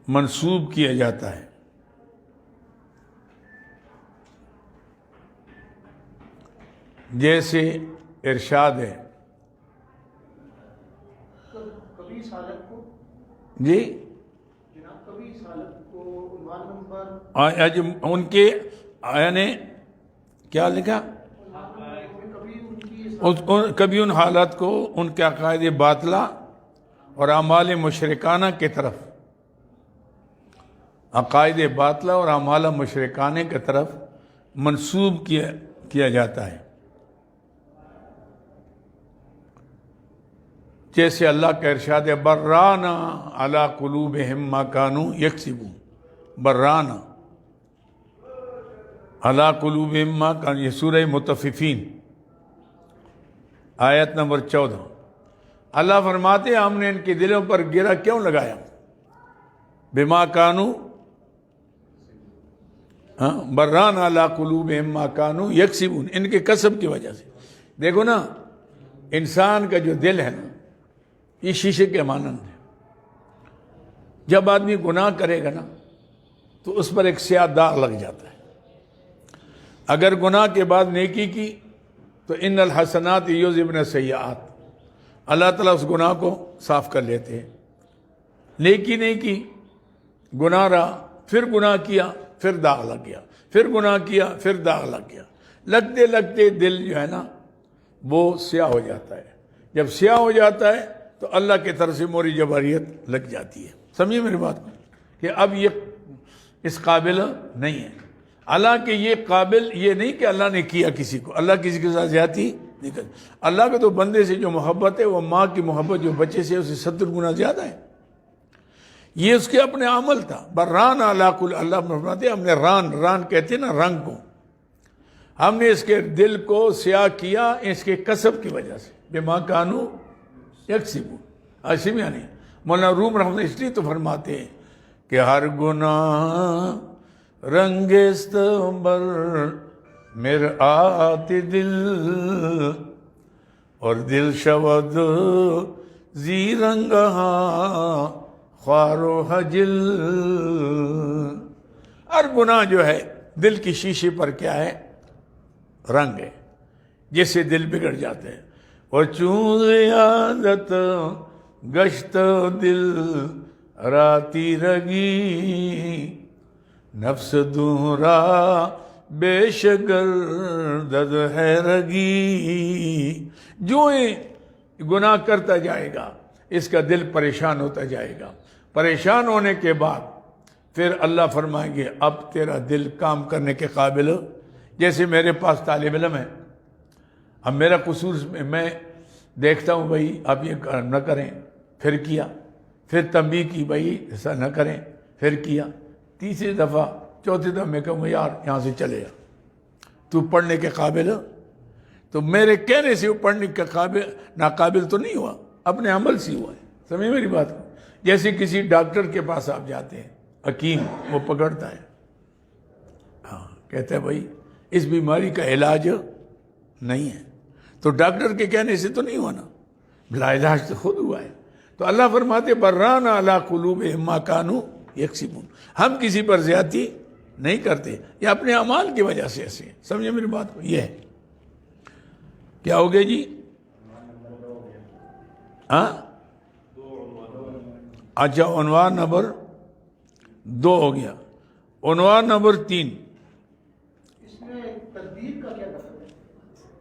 منسوب کیا جاتا ہے. جیسے ارشاد ہے کبھی اس حالت کو جی جناب، کبھی اس حالت کو عنوان نمبر ان کے یعنی کیا لکھا، کبھی ان حالات کو ان کے عقائد باطلہ اور اعمال مشرکانہ کی طرف، عقائد باطلہ اور اعمال مشرکانہ کی طرف منسوب کیا جاتا ہے. جیسے اللہ کا ارشاد ہے برانا علی قلوبہم ما کانوا یکسبون، برانا علی قلوبہم ما کانوا، یہ سورہ مطففین آیت نمبر 14۔ اللہ فرماتے ہیں ہم نے ان کے دلوں پر گرہ کیوں لگایا؟ بما کانوا، بران علی قلوبہم ما کانوا یکسبون، ان کے کسب کی وجہ سے۔ دیکھو نا، انسان کا جو دل ہے نا، یہ شیشے کے مانند ہے۔ جب آدمی گناہ کرے گا نا تو اس پر ایک سیاہ داغ لگ جاتا ہے۔ اگر گناہ کے بعد نیکی کی تو ان الحسنات یذہبن السیئات، اللہ تعالیٰ اس گناہ کو صاف کر لیتے ہیں۔ نیکی نہیں کی، گناہ رہا، پھر گناہ کیا، پھر داغ لگ گیا، پھر گناہ کیا، پھر داغ لگ گیا، لگتے لگتے دل جو ہے نا وہ سیاہ ہو جاتا ہے۔ جب سیاہ ہو جاتا ہے تو اللہ کی طرف سے موری جباریت لگ جاتی ہے۔ سمجھے میری بات کو کہ اب یہ اس قابل نہیں ہے۔ حالانکہ یہ قابل یہ نہیں کہ اللہ نے کیا کسی کو، اللہ کسی کے ساتھ زیادتی نہیں کرتا۔ اللہ کے تو بندے سے جو محبت ہے وہ ماں کی محبت جو بچے سے اسے 70 گنا زیادہ ہے۔ یہ اس کے اپنے عمل تھا۔ بران علی قلوب، اللہ فرماتے ہیں ہم نے ران کہتے ہیں نا رنگ کو، ہم نے اس کے دل کو سیاہ کیا اس کے کسب کی وجہ سے، بما کانوا یکسبون۔ ایسے بھی یعنی مولانا روم رحمۃ اللہ اس لیے تو فرماتے ہیں کہ ہر گناہ رنگ استبر مرآت دل، اور دل شود زی رنگہا خوار و حجل۔ ہر گناہ جو ہے دل کی شیشے پر کیا ہے؟ رنگ ہے، جس سے دل بگڑ جاتے ہیں۔ اور چون عادت گشت دل راتی رگی، نفس دورا بے شگردد ہے رگی۔ جو گناہ کرتا جائے گا اس کا دل پریشان ہوتا جائے گا، پریشان ہونے کے بعد پھر اللہ فرمائیں گے اب تیرا دل کام کرنے کے قابل۔ جیسے میرے پاس طالب علم ہے، اب میرا قصور میں دیکھتا ہوں بھائی آپ یہ نہ کریں، پھر کیا، پھر تنبیہ کی بھائی ایسا نہ کریں، پھر کیا، تیسری دفعہ چوتھی دفعہ میں کہوں یار یہاں سے چلے جا، تو پڑھنے کے قابل، تو میرے کہنے سے وہ پڑھنے کے قابل ناقابل تو نہیں ہوا، اپنے عمل سے ہوا ہے۔ سمجھے میری بات کو؟ جیسے کسی ڈاکٹر کے پاس آپ جاتے ہیں، حکیم وہ پکڑتا ہے، ہاں کہتا ہے بھائی اس بیماری کا علاج نہیں ہے، تو ڈاکٹر کے کہنے سے تو نہیں ہوا نا، بلا علاج تو خود ہوا ہے۔ تو اللہ فرماتے بران علی قلوبہم ما کانوا یکسبون، ہم کسی پر زیادتی نہیں کرتے، یہ اپنے اعمال کی وجہ سے ایسے ہیں۔ سمجھے میری بات کو؟ یہ ہے کیا ہو گیا جی؟ ہاں اچھا، عنوان نمبر 2 ہو گیا۔ عنوان نمبر 3، اس میں تقدیر کا کیا مطلب ہے؟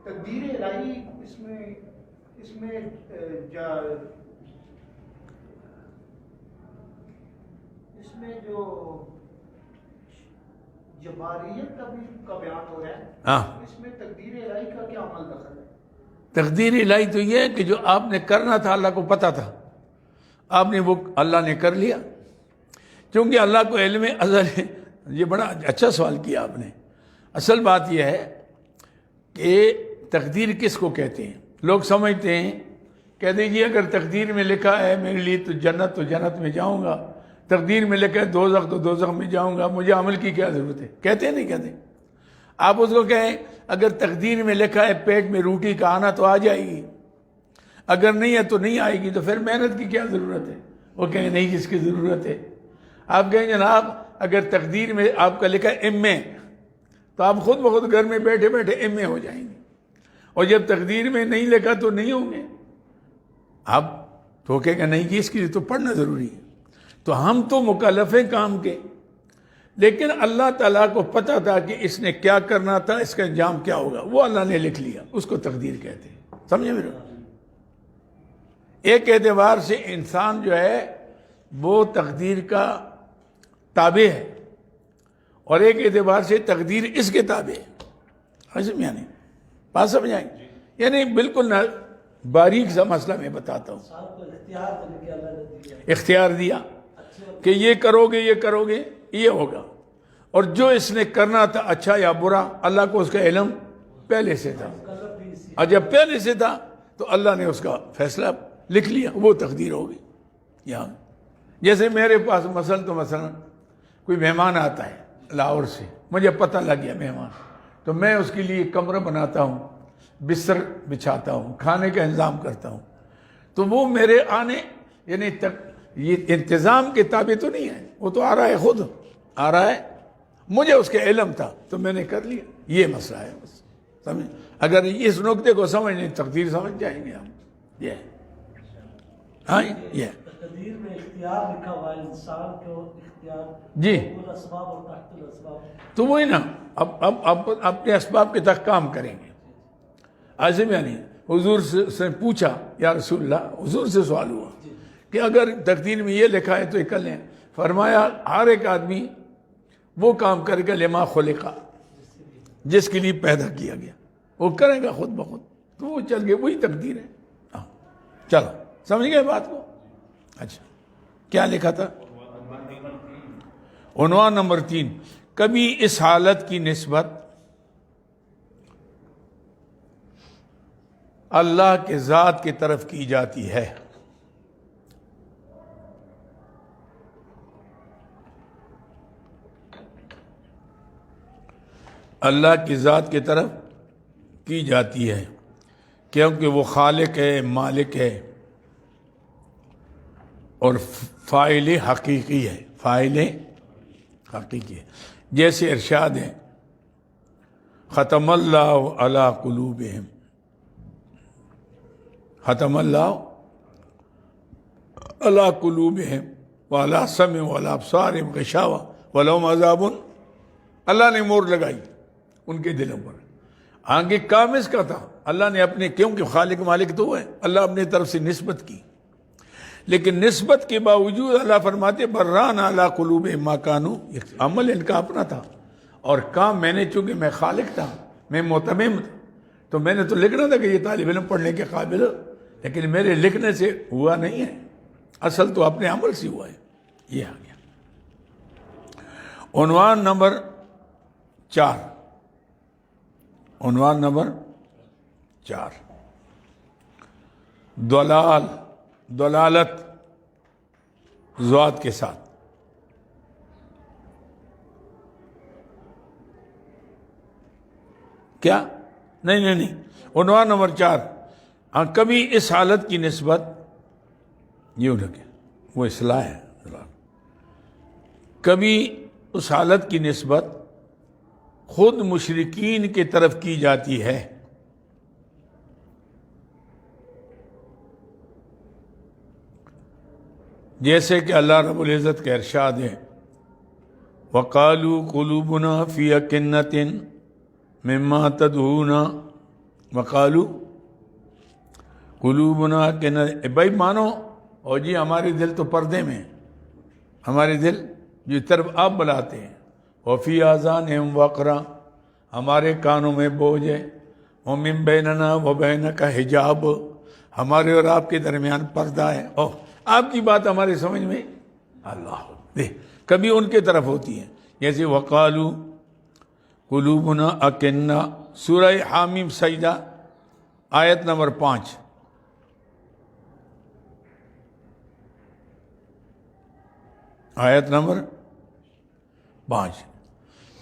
تقدیر الہی اس میں جو جباریت کا بیان ہو رہا ہے، ہاں اس میں تقدیر الہی کا کیا عمل دخل ہے؟ تقدیر الہی تو یہ ہے کہ جو آپ نے کرنا تھا اللہ کو پتا تھا، آپ نے وہ اللہ نے کر لیا، چونکہ اللہ کو علم ازل ہے۔ یہ بڑا اچھا سوال کیا آپ نے۔ اصل بات یہ ہے کہ تقدیر کس کو کہتے ہیں؟ لوگ سمجھتے ہیں کہتے ہیں جی اگر تقدیر میں لکھا ہے میرے لیے تو جنت میں جاؤں گا، تقدیر میں لکھا ہے دوزخ تو دوزخ میں جاؤں گا، مجھے عمل کی کیا ضرورت ہے؟ کہتے ہیں نہیں کہتے؟ آپ اس کو کہیں اگر تقدیر میں لکھا ہے پیٹ میں روٹی کا آنا تو آ جائے گی، اگر نہیں ہے تو نہیں آئے گی، تو پھر محنت کی کیا ضرورت ہے؟ وہ کہیں نہیں جس کی ضرورت ہے۔ آپ کہیں جناب اگر تقدیر میں آپ کا لکھا ہے ایم اے، تو آپ خود بخود گھر میں بیٹھے بیٹھے ایم اے ہو جائیں گے، اور جب تقدیر میں نہیں لکھا تو نہیں ہوں گے۔ آپ تو کہے گا نہیں جی اس کے لیے تو پڑھنا ضروری ہے۔ تو ہم تو مکلف ہیں کام کے، لیکن اللہ تعالیٰ کو پتہ تھا کہ اس نے کیا کرنا تھا، اس کا انجام کیا ہوگا، وہ اللہ نے لکھ لیا، اس کو تقدیر کہتے ہیں۔ سمجھے میرے؟ ایک اعتبار سے انسان جو ہے وہ تقدیر کا تابع ہے، اور ایک اعتبار سے تقدیر اس کے تابع ہے۔ یعنی بات سمجھائیں؟ یعنی بالکل نہ باریک سا مسئلہ میں بتاتا ہوں. انسان کو اختیار دینے کے اللہ نے دیا. اختیار دیا کہ یہ کرو گے یہ ہوگا. اور جو اس نے کرنا تھا اچھا یا برا اللہ کو اس کا علم پہلے سے تھا. اور جب پہلے سے تھا تو اللہ نے اس کا فیصلہ لکھ لیا, وہ تقدیر ہوگی. یہاں جیسے میرے پاس مثلا کوئی مہمان آتا ہے لاہور سے, مجھے پتہ لگ گیا مہمان, تو میں اس کے لیے کمرہ بناتا ہوں, بستر بچھاتا ہوں, کھانے کا انتظام کرتا ہوں. تو وہ میرے آنے یعنی یہ انتظام کے تابع تو نہیں ہے, وہ تو آ رہا ہے, خود آ رہا ہے. مجھے اس کا علم تھا تو میں نے کر لیا. یہ مسئلہ ہے بس, سمجھ. اگر اس نقطے کو سمجھ لیں تقدیر سمجھ جائیں گے ہم. یہ ہاں یہ تقدیر میں اختیار لکھا ہوا ہے, انسان کو اختیار جی. الاسباب اور تحت الاسباب. تو وہی نا, اب اپنے اسباب کے تک کام کریں گے. عاصم یعنی حضور سے پوچھا یا رسول اللہ, حضور سے سوال ہوا کہ اگر تقدیر میں یہ لکھا ہے تو یہ کر لیں. فرمایا ہر ایک آدمی وہ کام کرے گا لما خلقا, جس کے لیے پیدا کیا گیا, وہ کرے گا خود بخود. تو وہ چل گئے, وہی تقدیر ہے. ہاں چلو سمجھ گئے بات کو. اچھا کیا لکھا تھا؟ عنوان نمبر 3, کبھی اس حالت کی نسبت اللہ کے ذات کی طرف کی جاتی ہے. اللہ کی ذات کی طرف کی جاتی ہے کیونکہ وہ خالق ہے, مالک ہے اور فاعل حقیقی ہے. فاعل حقیقی ہے. جیسے ارشاد ہے ختم اللہ علی قلوبہم, ختم اللہ علی قلوبہم وعلی سمعہم وعلی ابصارہم غشاوہ ولہم عذاب. اللہ نے مور لگائی ان کے دلوں پر. آگے کام اس کا تھا, اللہ نے اپنے, کیونکہ خالق مالک تو ہے, اللہ اپنے طرف سے نسبت کی, لیکن نسبت کے باوجود اللہ فرماتے بران علی قلوبہم ما کانوا. عمل ان کا اپنا تھا اور کام میں نے, چونکہ میں خالق تھا, میں متمم تھا, تو میں نے تو لکھنا تھا کہ یہ طالب علم پڑھنے کے قابل, لیکن میرے لکھنے سے ہوا نہیں ہے, اصل تو اپنے عمل سے ہوا ہے. یہ آ گیا. عنوان نمبر 4, عنوان نمبر 4, دلالت ذات کے ساتھ. کیا؟ نہیں, عنوان نمبر 4, کبھی اس حالت کی نسبت, یہ رکھے وہ اصلاح ہے, کبھی اس حالت کی نسبت خود مشرکین کی طرف کی جاتی ہے جیسے کہ اللہ رب العزت کا ارشاد ہے وَقَالُوا قُلُوبُنَا فِي أَكِنَّةٍ مِّمَّا تَدْعُونَا وَقَالُوا قُلُوبُنَا أَكِنَّةٍ. بھائی مانو, اور جی ہمارے دل تو پردے میں, ہمارے دل جو طرف آپ بلاتے ہیں, وَفِي آذَانِهِمْ وَقْرٌ, ہمارے کانوں میں بوجھ ہے, وَمِن بَيْنَنَا وَبَيْنَكَ حِجَابٌ, ہمارے اور آپ کے درمیان پردہ ہے. اوہ آپ کی بات ہمارے سمجھ میں, اللہ دیکھ کبھی ان کے طرف ہوتی ہے. جیسے وَقَالُوا قُلُوبُنَا أَكِنَّةٌ, سورہ حامیم سجدہ آیت نمبر 5. آیت نمبر 5,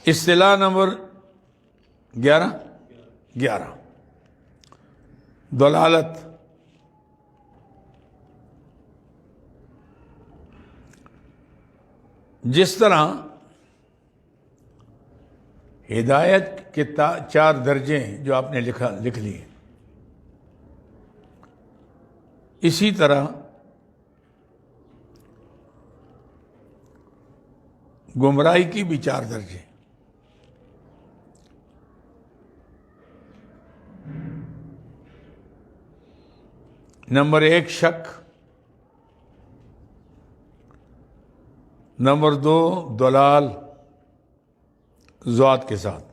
اصطلاح نمبر 11, دلالت. جس طرح ہدایت کے 4 درجے ہیں جو آپ نے لکھ لیے, اسی طرح گمراہی کی بھی 4 درجے. نمبر 1 شک, نمبر 2 دلال ذات کے ساتھ,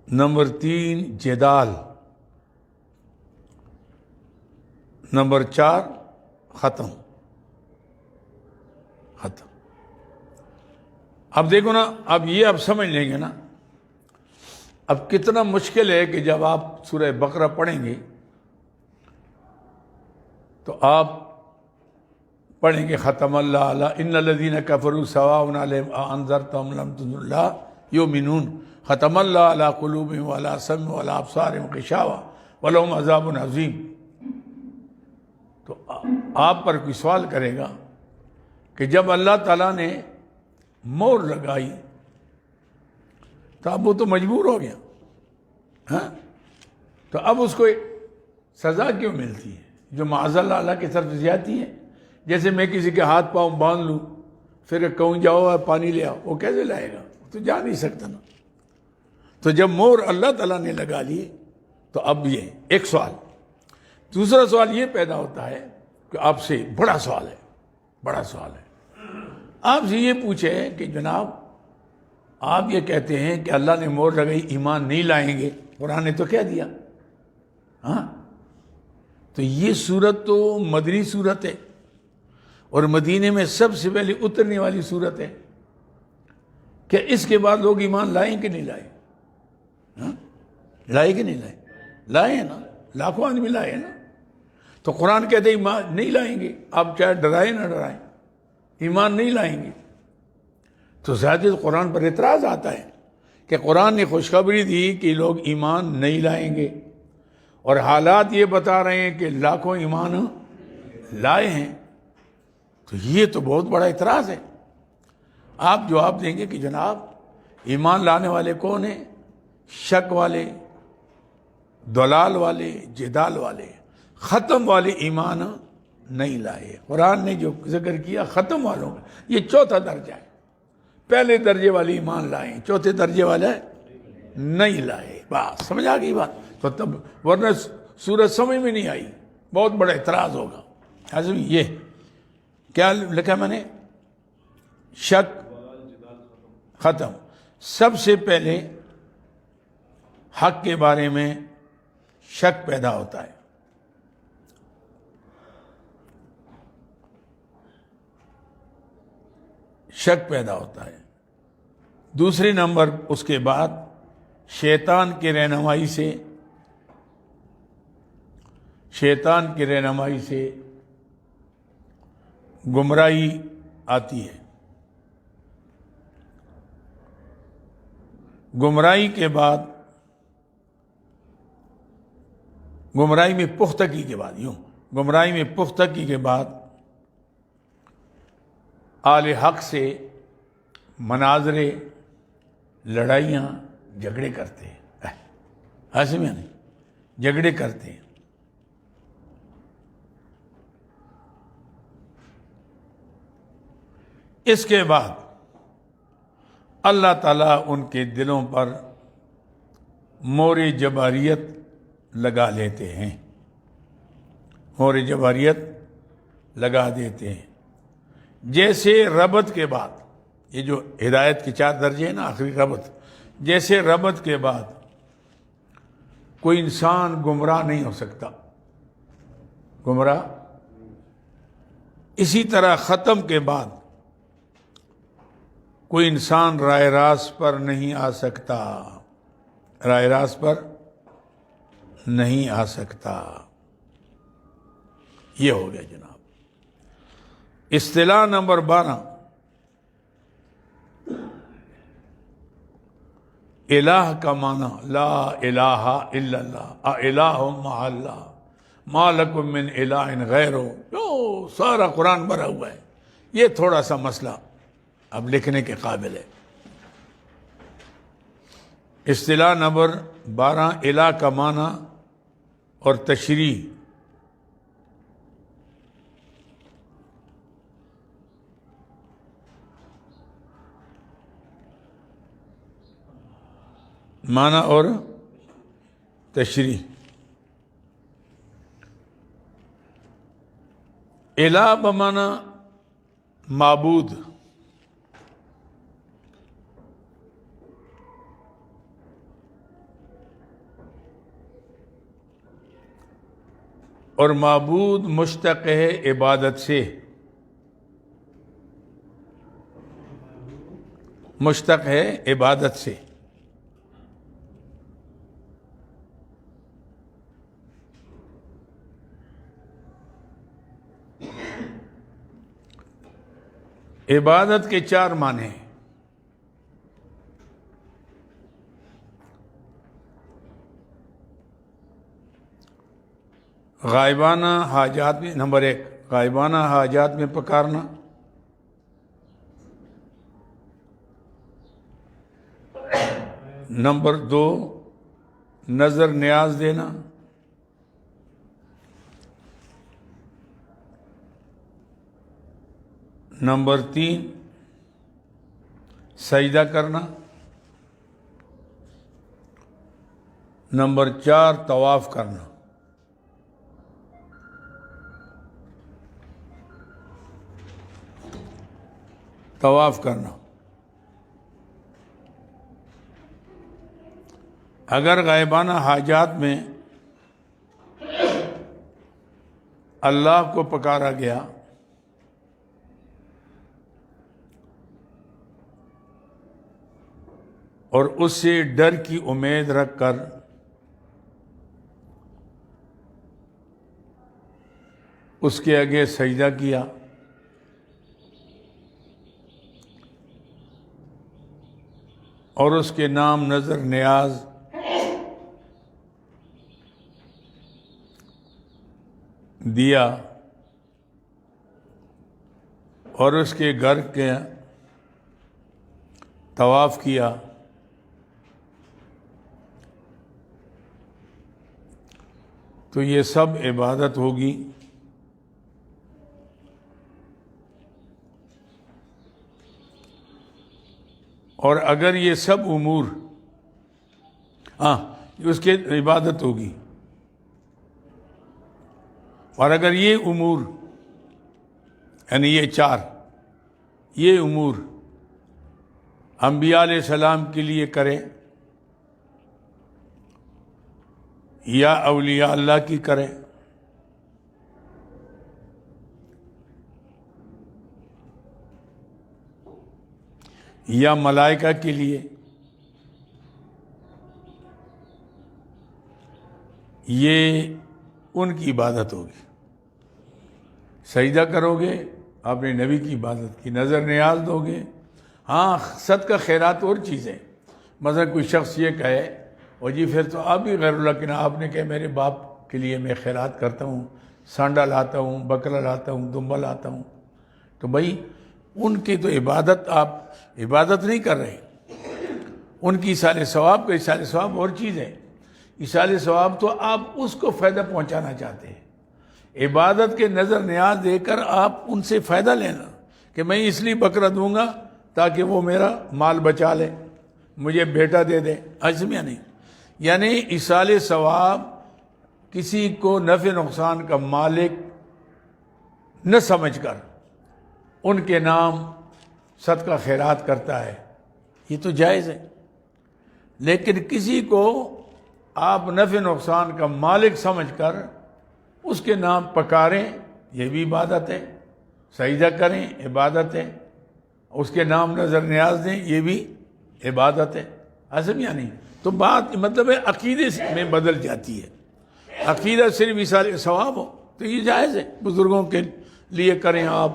نمبر 3 جدال نمبر 4 ختم. اب دیکھو نا، اب یہ آپ سمجھ لیں گے نا، اب کتنا مشکل ہے کہ جب آپ سورہ بقرہ پڑھیں گے تو آپ پڑھیں گے ختم اللہ علی ان الذین کفروا سواء علیہم اانذرتہم لم تنذر لا یؤمنون ختم اللہ علی قلوبہم وعلی سمعہم وعلی ابصارہم غشاوہ ولہم عذاب عظیم. تو آپ پر کوئی سوال کرے گا کہ جب اللہ تعالیٰ نے مور لگائی تو اب وہ تو مجبور ہو گیا، ہاں، تو اب اس کو سزا کیوں ملتی ہے جو معاذ اللہ کی طرف زیادتی ہے؟ جیسے میں کسی کے ہاتھ پاؤں باندھ لوں پھر کہوں جاؤ پانی لے آؤ، وہ کیسے لائے گا؟ وہ تو جا نہیں سکتا نا. تو جب مور اللہ تعالیٰ نے لگا لی تو اب یہ ایک سوال. دوسرا سوال یہ پیدا ہوتا ہے کہ آپ سے بڑا سوال ہے، آپ سے یہ پوچھے کہ جناب آپ یہ کہتے ہیں کہ اللہ نے مور لگائی ایمان نہیں لائیں گے، قرآن نے تو کہہ دیا، ہاں، تو یہ صورت تو مدنی صورت ہے اور مدینے میں سب سے پہلے اترنے والی صورت ہے. کہ اس کے بعد لوگ ایمان لائیں کہ نہیں لائیں؟ ہاں، لائے کہ نہیں لائے؟ لائے نا، لاکھوں آدمی لائے نا. تو قرآن کہتے ہیں ایمان نہیں لائیں گے، آپ چاہے ڈرائیں نہ ڈرائیں، ایمان نہیں لائیں گے. تو زیادہ قرآن پر اعتراض آتا ہے کہ قرآن نے خوشخبری دی کہ لوگ ایمان نہیں لائیں گے اور حالات یہ بتا رہے ہیں کہ لاکھوں ایمان لائے ہیں. تو یہ تو بہت بڑا اعتراض ہے. آپ جواب دیں گے کہ جناب ایمان لانے والے کون ہیں؟ شک والے، دلال والے، جدال والے، ختم والے ایمان نہیں لائے. قرآن نے جو ذکر کیا ختم والوں کا، یہ چوتھا درجہ ہے. پہلے درجے والے ایمان لائیں، چوتھے درجے والے نہیں لائے. بس سمجھ آ گئی بات؟ تو تب ورنہ سورج سمجھ میں نہیں آئی، بہت بڑا اعتراض ہوگا. حضرت یہ کیا لکھا میں نے؟ شک ختم. سب سے پہلے حق کے بارے میں شک پیدا ہوتا ہے. شک پیدا ہوتا ہے. دوسری نمبر اس کے بعد شیطان کی رہنمائی سے گمراہی آتی ہے. گمراہی کے بعد، گمراہی میں پختگی کے بعد اہل حق سے مناظرے، لڑائیاں، جھگڑے کرتے ہیں. ایسے میں نہیں، جھگڑے کرتے ہیں. اس کے بعد اللہ تعالیٰ ان کے دلوں پر مور جباریت لگا لیتے ہیں، مور جباریت لگا دیتے ہیں. جیسے ربط کے بعد، یہ جو ہدایت کے 4 درجے ہیں نا، آخری ربط، جیسے ربط کے بعد کوئی انسان گمراہ نہیں ہو سکتا، گمراہ، اسی طرح ختم کے بعد کوئی انسان راہ راست پر نہیں آ سکتا، راہ راست پر نہیں آ سکتا. یہ ہو گیا جناب. اصطلاح نمبر 12، الہ کا معنی لا الہ الا اللہ، الہ مع اللہ، ما لکم من الہ غیرہ. جو سارا قرآن بھرا ہوا ہے. یہ تھوڑا سا مسئلہ اب لکھنے کے قابل ہے. اصطلاح نمبر 12، الہ کا معنی اور تشریح. معنی اور تشریح. الہ بمعنی معبود، اور معبود مشتق ہے عبادت سے، مشتق ہے عبادت سے۔ عبادت کے 4 معنی ہیں۔ غائبانہ حاجات میں، نمبر 1 غائبانہ حاجات میں پکارنا، نمبر 2 نظر نیاز دینا، نمبر 3 سجدہ کرنا، نمبر 4 طواف کرنا۔ طواف کرنا، اگر غائبانہ حاجات میں اللہ کو پکارا گیا اور اس سے ڈر کی امید رکھ کر اس کے آگے سجدہ کیا، اور اس کے نام نظر نیاز دیا، اور اس کے گھر کے طواف کیا، تو یہ سب عبادت ہوگی۔ اور اگر یہ سب امور اس کے عبادت ہوگی، اور اگر یہ امور یعنی یہ 4 یہ امور انبیاء علیہ السلام کے لیے کریں یا اولیاء اللہ کی کریں، یا ملائکہ کے لیے، یہ ان کی عبادت ہوگی۔ سجدہ کرو گے اپنے نبی کی عبادت کی، نظر نیاز دو گے، ہاں صدقہ خیرات اور چیزیں، مثلا کوئی شخص یہ کہے اور جی پھر تو آپ بھی غیر اللہ کے نام، آپ نے کہا میرے باپ کے لیے میں خیرات کرتا ہوں، سانڈا لاتا ہوں، بکرا لاتا ہوں، دمبا لاتا ہوں، تو بھائی ان کی تو عبادت، آپ عبادت نہیں کر رہے، ان کی ایصال ثواب کا، ایصال ثواب اور چیز ہے، ایصال ثواب تو آپ اس کو فائدہ پہنچانا چاہتے ہیں، عبادت کے نظر نیاز دے کر آپ ان سے فائدہ لینا کہ میں اس لیے بکرا دوں گا تاکہ وہ میرا مال بچا لے، مجھے بیٹا دے دے، عزمیہ نہیں، یعنی ایصال ثواب کسی کو نفع نقصان کا مالک نہ سمجھ کر ان کے نام صدقہ خیرات کرتا ہے، یہ تو جائز ہے، لیکن کسی کو آپ نفع نقصان کا مالک سمجھ کر اس کے نام پکاریں، یہ بھی عبادت ہے، سجدہ کریں عبادت ہے، اس کے نام نظر نیاز دیں یہ بھی عبادت ہے، عزمیہ نہیں، تو بات مطلب ہے عقیدے میں بدل جاتی ہے، عقیدہ صرف ایصال ثواب ہو تو یہ جائز ہے، بزرگوں کے لیے کریں آپ،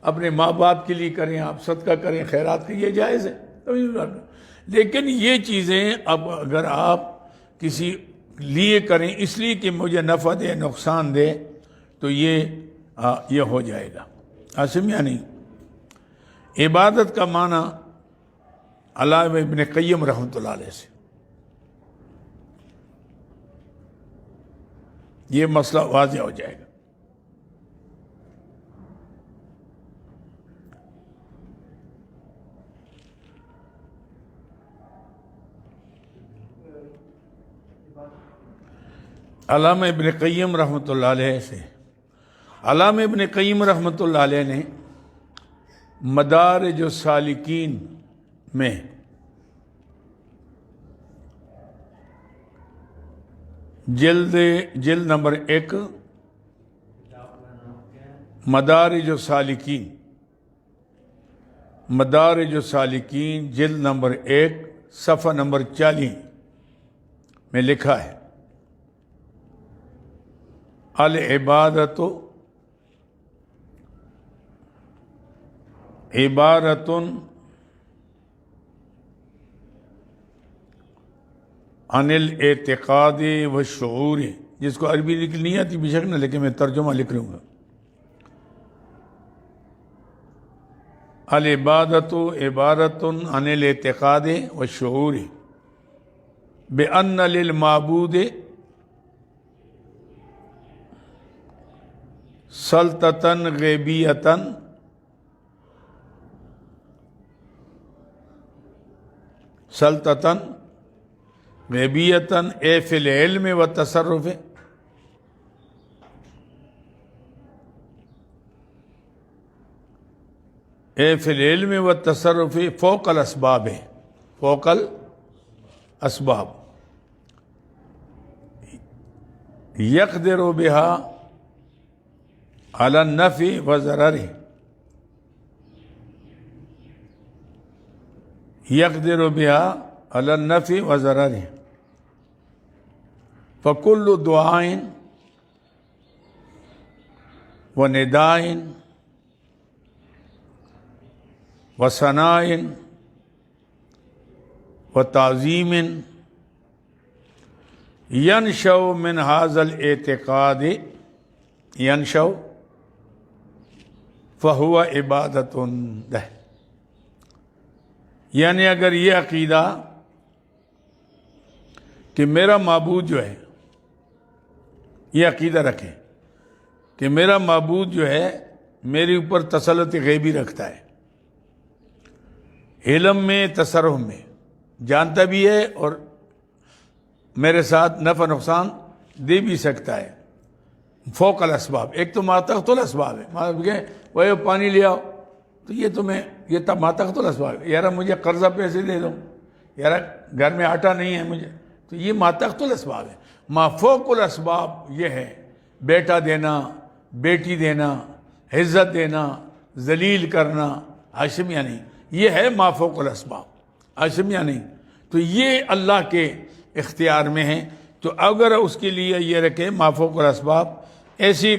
اپنے ماں باپ کے لیے کریں آپ، صدقہ کریں خیرات کریں، یہ جائز ہے، لیکن یہ چیزیں اب اگر آپ کسی لیے کریں اس لیے کہ مجھے نفع دے نقصان دے تو یہ ہو جائے گا، عزمیہ نہیں۔ عبادت کا معنی علامہ ابن قیم رحمۃ اللہ علیہ سے یہ مسئلہ واضح ہو جائے گا۔ علامہ ابن قیم رحمۃ اللہ علیہ سے، علامہ ابن قیم رحمۃ اللہ علیہ نے مدارج السالکین میں جلد نمبر 1 مدارج السالکین، مدارج السالکین جلد نمبر 1 صفحہ نمبر 40 میں لکھا ہے العبادت عبارت عن الاعتقاد والشعور، جس کو عربی لکھ نہیں آتی بے شک نہ، لیکن میں ترجمہ لکھ لوں گا۔ العبادت عبارت عن الاعتقاد والشعور بأن للمعبود سلطتاً غیبیتاً سلطتاً غیبیتاً اے فی العلم والتصرف، اے فی العلم والتصرف فوق الاسباب، فوق الاسباب یقدر بها علی النفع وضرر، یقدر بها علی النفع وضرر، فکل دعاء ونداء وثناء وتعظیم ینشأ من هذا الاعتقاد، ینشأ فہو عبادۃ لہ، یعنی اگر یہ عقیدہ کہ میرا معبود جو ہے، یہ عقیدہ رکھیں کہ میرا معبود جو ہے میرے اوپر تسلط غیبی رکھتا ہے، علم میں تصرف میں جانتا بھی ہے اور میرے ساتھ نفع نقصان دے بھی سکتا ہے، فوق الاسباب، ایک تو ماتحت الاسباب ہے، وہ پانی لے آؤ تو یہ تمہیں یہ تب ماتحت الاسباب ہے، یار مجھے قرضہ پیسے دے دو، یار گھر میں آٹا نہیں ہے مجھے، تو یہ ماتحت الاسباب ہے۔ ما فوق الاسباب یہ ہے بیٹا دینا، بیٹی دینا، عزت دینا، ذلیل کرنا، ہاشمیہ نہیں، یہ ہے ما فوق الاسباب، ہاشمیہ نہیں، تو یہ اللہ کے اختیار میں ہے۔ تو اگر اس کے لیے یہ رکھے ما فوق الاسباب، ایسی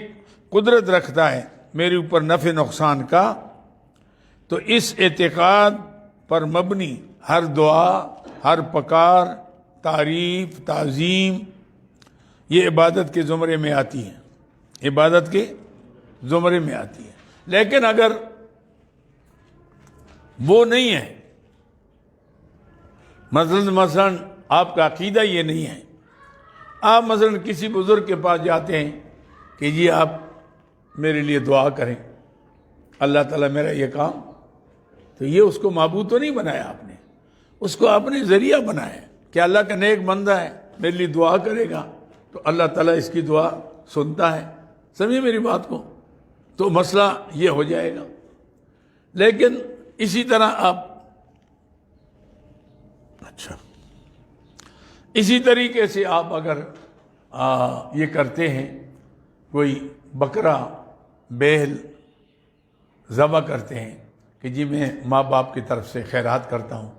قدرت رکھتا ہے میرے اوپر نفع نقصان کا، تو اس اعتقاد پر مبنی ہر دعا، ہر پکار، تعریف، تعظیم یہ عبادت کے زمرے میں آتی ہے، عبادت کے زمرے میں آتی ہے۔ لیکن اگر وہ نہیں ہے، مثلا آپ کا عقیدہ یہ نہیں ہے، آپ مثلا کسی بزرگ کے پاس جاتے ہیں کہ جی آپ میرے لیے دعا کریں اللہ تعالیٰ میرا یہ کام، تو یہ اس کو معبود تو نہیں بنایا آپ نے، اس کو آپ نے ذریعہ بنایا کہ اللہ کا نیک بندہ ہے میرے لیے دعا کرے گا تو اللہ تعالیٰ اس کی دعا سنتا ہے، سمجھے میری بات کو، تو مسئلہ یہ ہو جائے گا۔ لیکن اسی طرح آپ اسی طریقے سے آپ اگر یہ کرتے ہیں، کوئی بکرا بیل ذبح کرتے ہیں کہ جی میں ماں باپ کی طرف سے خیرات کرتا ہوں،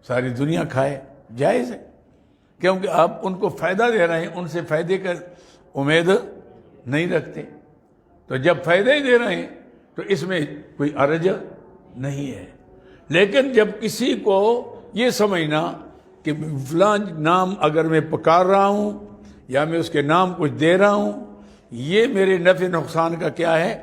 ساری دنیا کھائے، جائز ہے، کیونکہ آپ ان کو فائدہ دے رہے ہیں، ان سے فائدے کا امید نہیں رکھتے، تو جب فائدہ ہی دے رہے ہیں تو اس میں کوئی حرج نہیں ہے۔ لیکن جب کسی کو یہ سمجھنا کہ فلاں نام اگر میں پکار رہا ہوں یا میں اس کے نام کچھ دے رہا ہوں، یہ میرے نفع نقصان کا کیا ہے،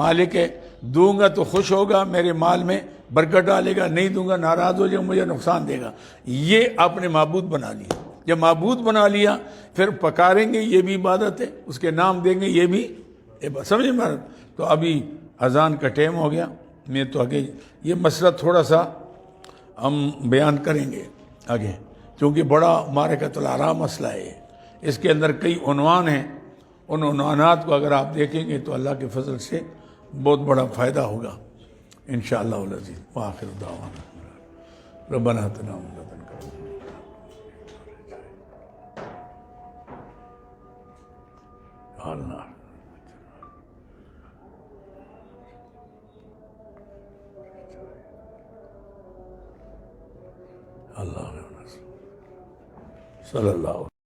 مالک ہے، دوں گا تو خوش ہوگا، میرے مال میں برکت ڈالے گا، نہیں دوں گا ناراض ہو جائے گا، مجھے نقصان دے گا، یہ آپ نے معبود بنا لیا۔ جب معبود بنا لیا پھر پکاریں گے یہ بھی عبادت ہے، اس کے نام دیں گے یہ بھی عبادت، سمجھے بات؟ تو ابھی اذان کا ٹائم ہو گیا، میں تو آگے یہ مسئلہ تھوڑا سا ہم بیان کریں گے آگے، کیونکہ بڑا معرکۃ الآراء مسئلہ ہے، اس کے اندر کئی عنوان ہیں، ان عنوانات کو اگر آپ دیکھیں گے تو اللہ کے فضل سے بہت بڑا فائدہ ہوگا انشاءاللہ العزیز۔ وآخر دعوانا ربنا آتنا من لدنک رحمۃ۔ اللہ صلی اللہ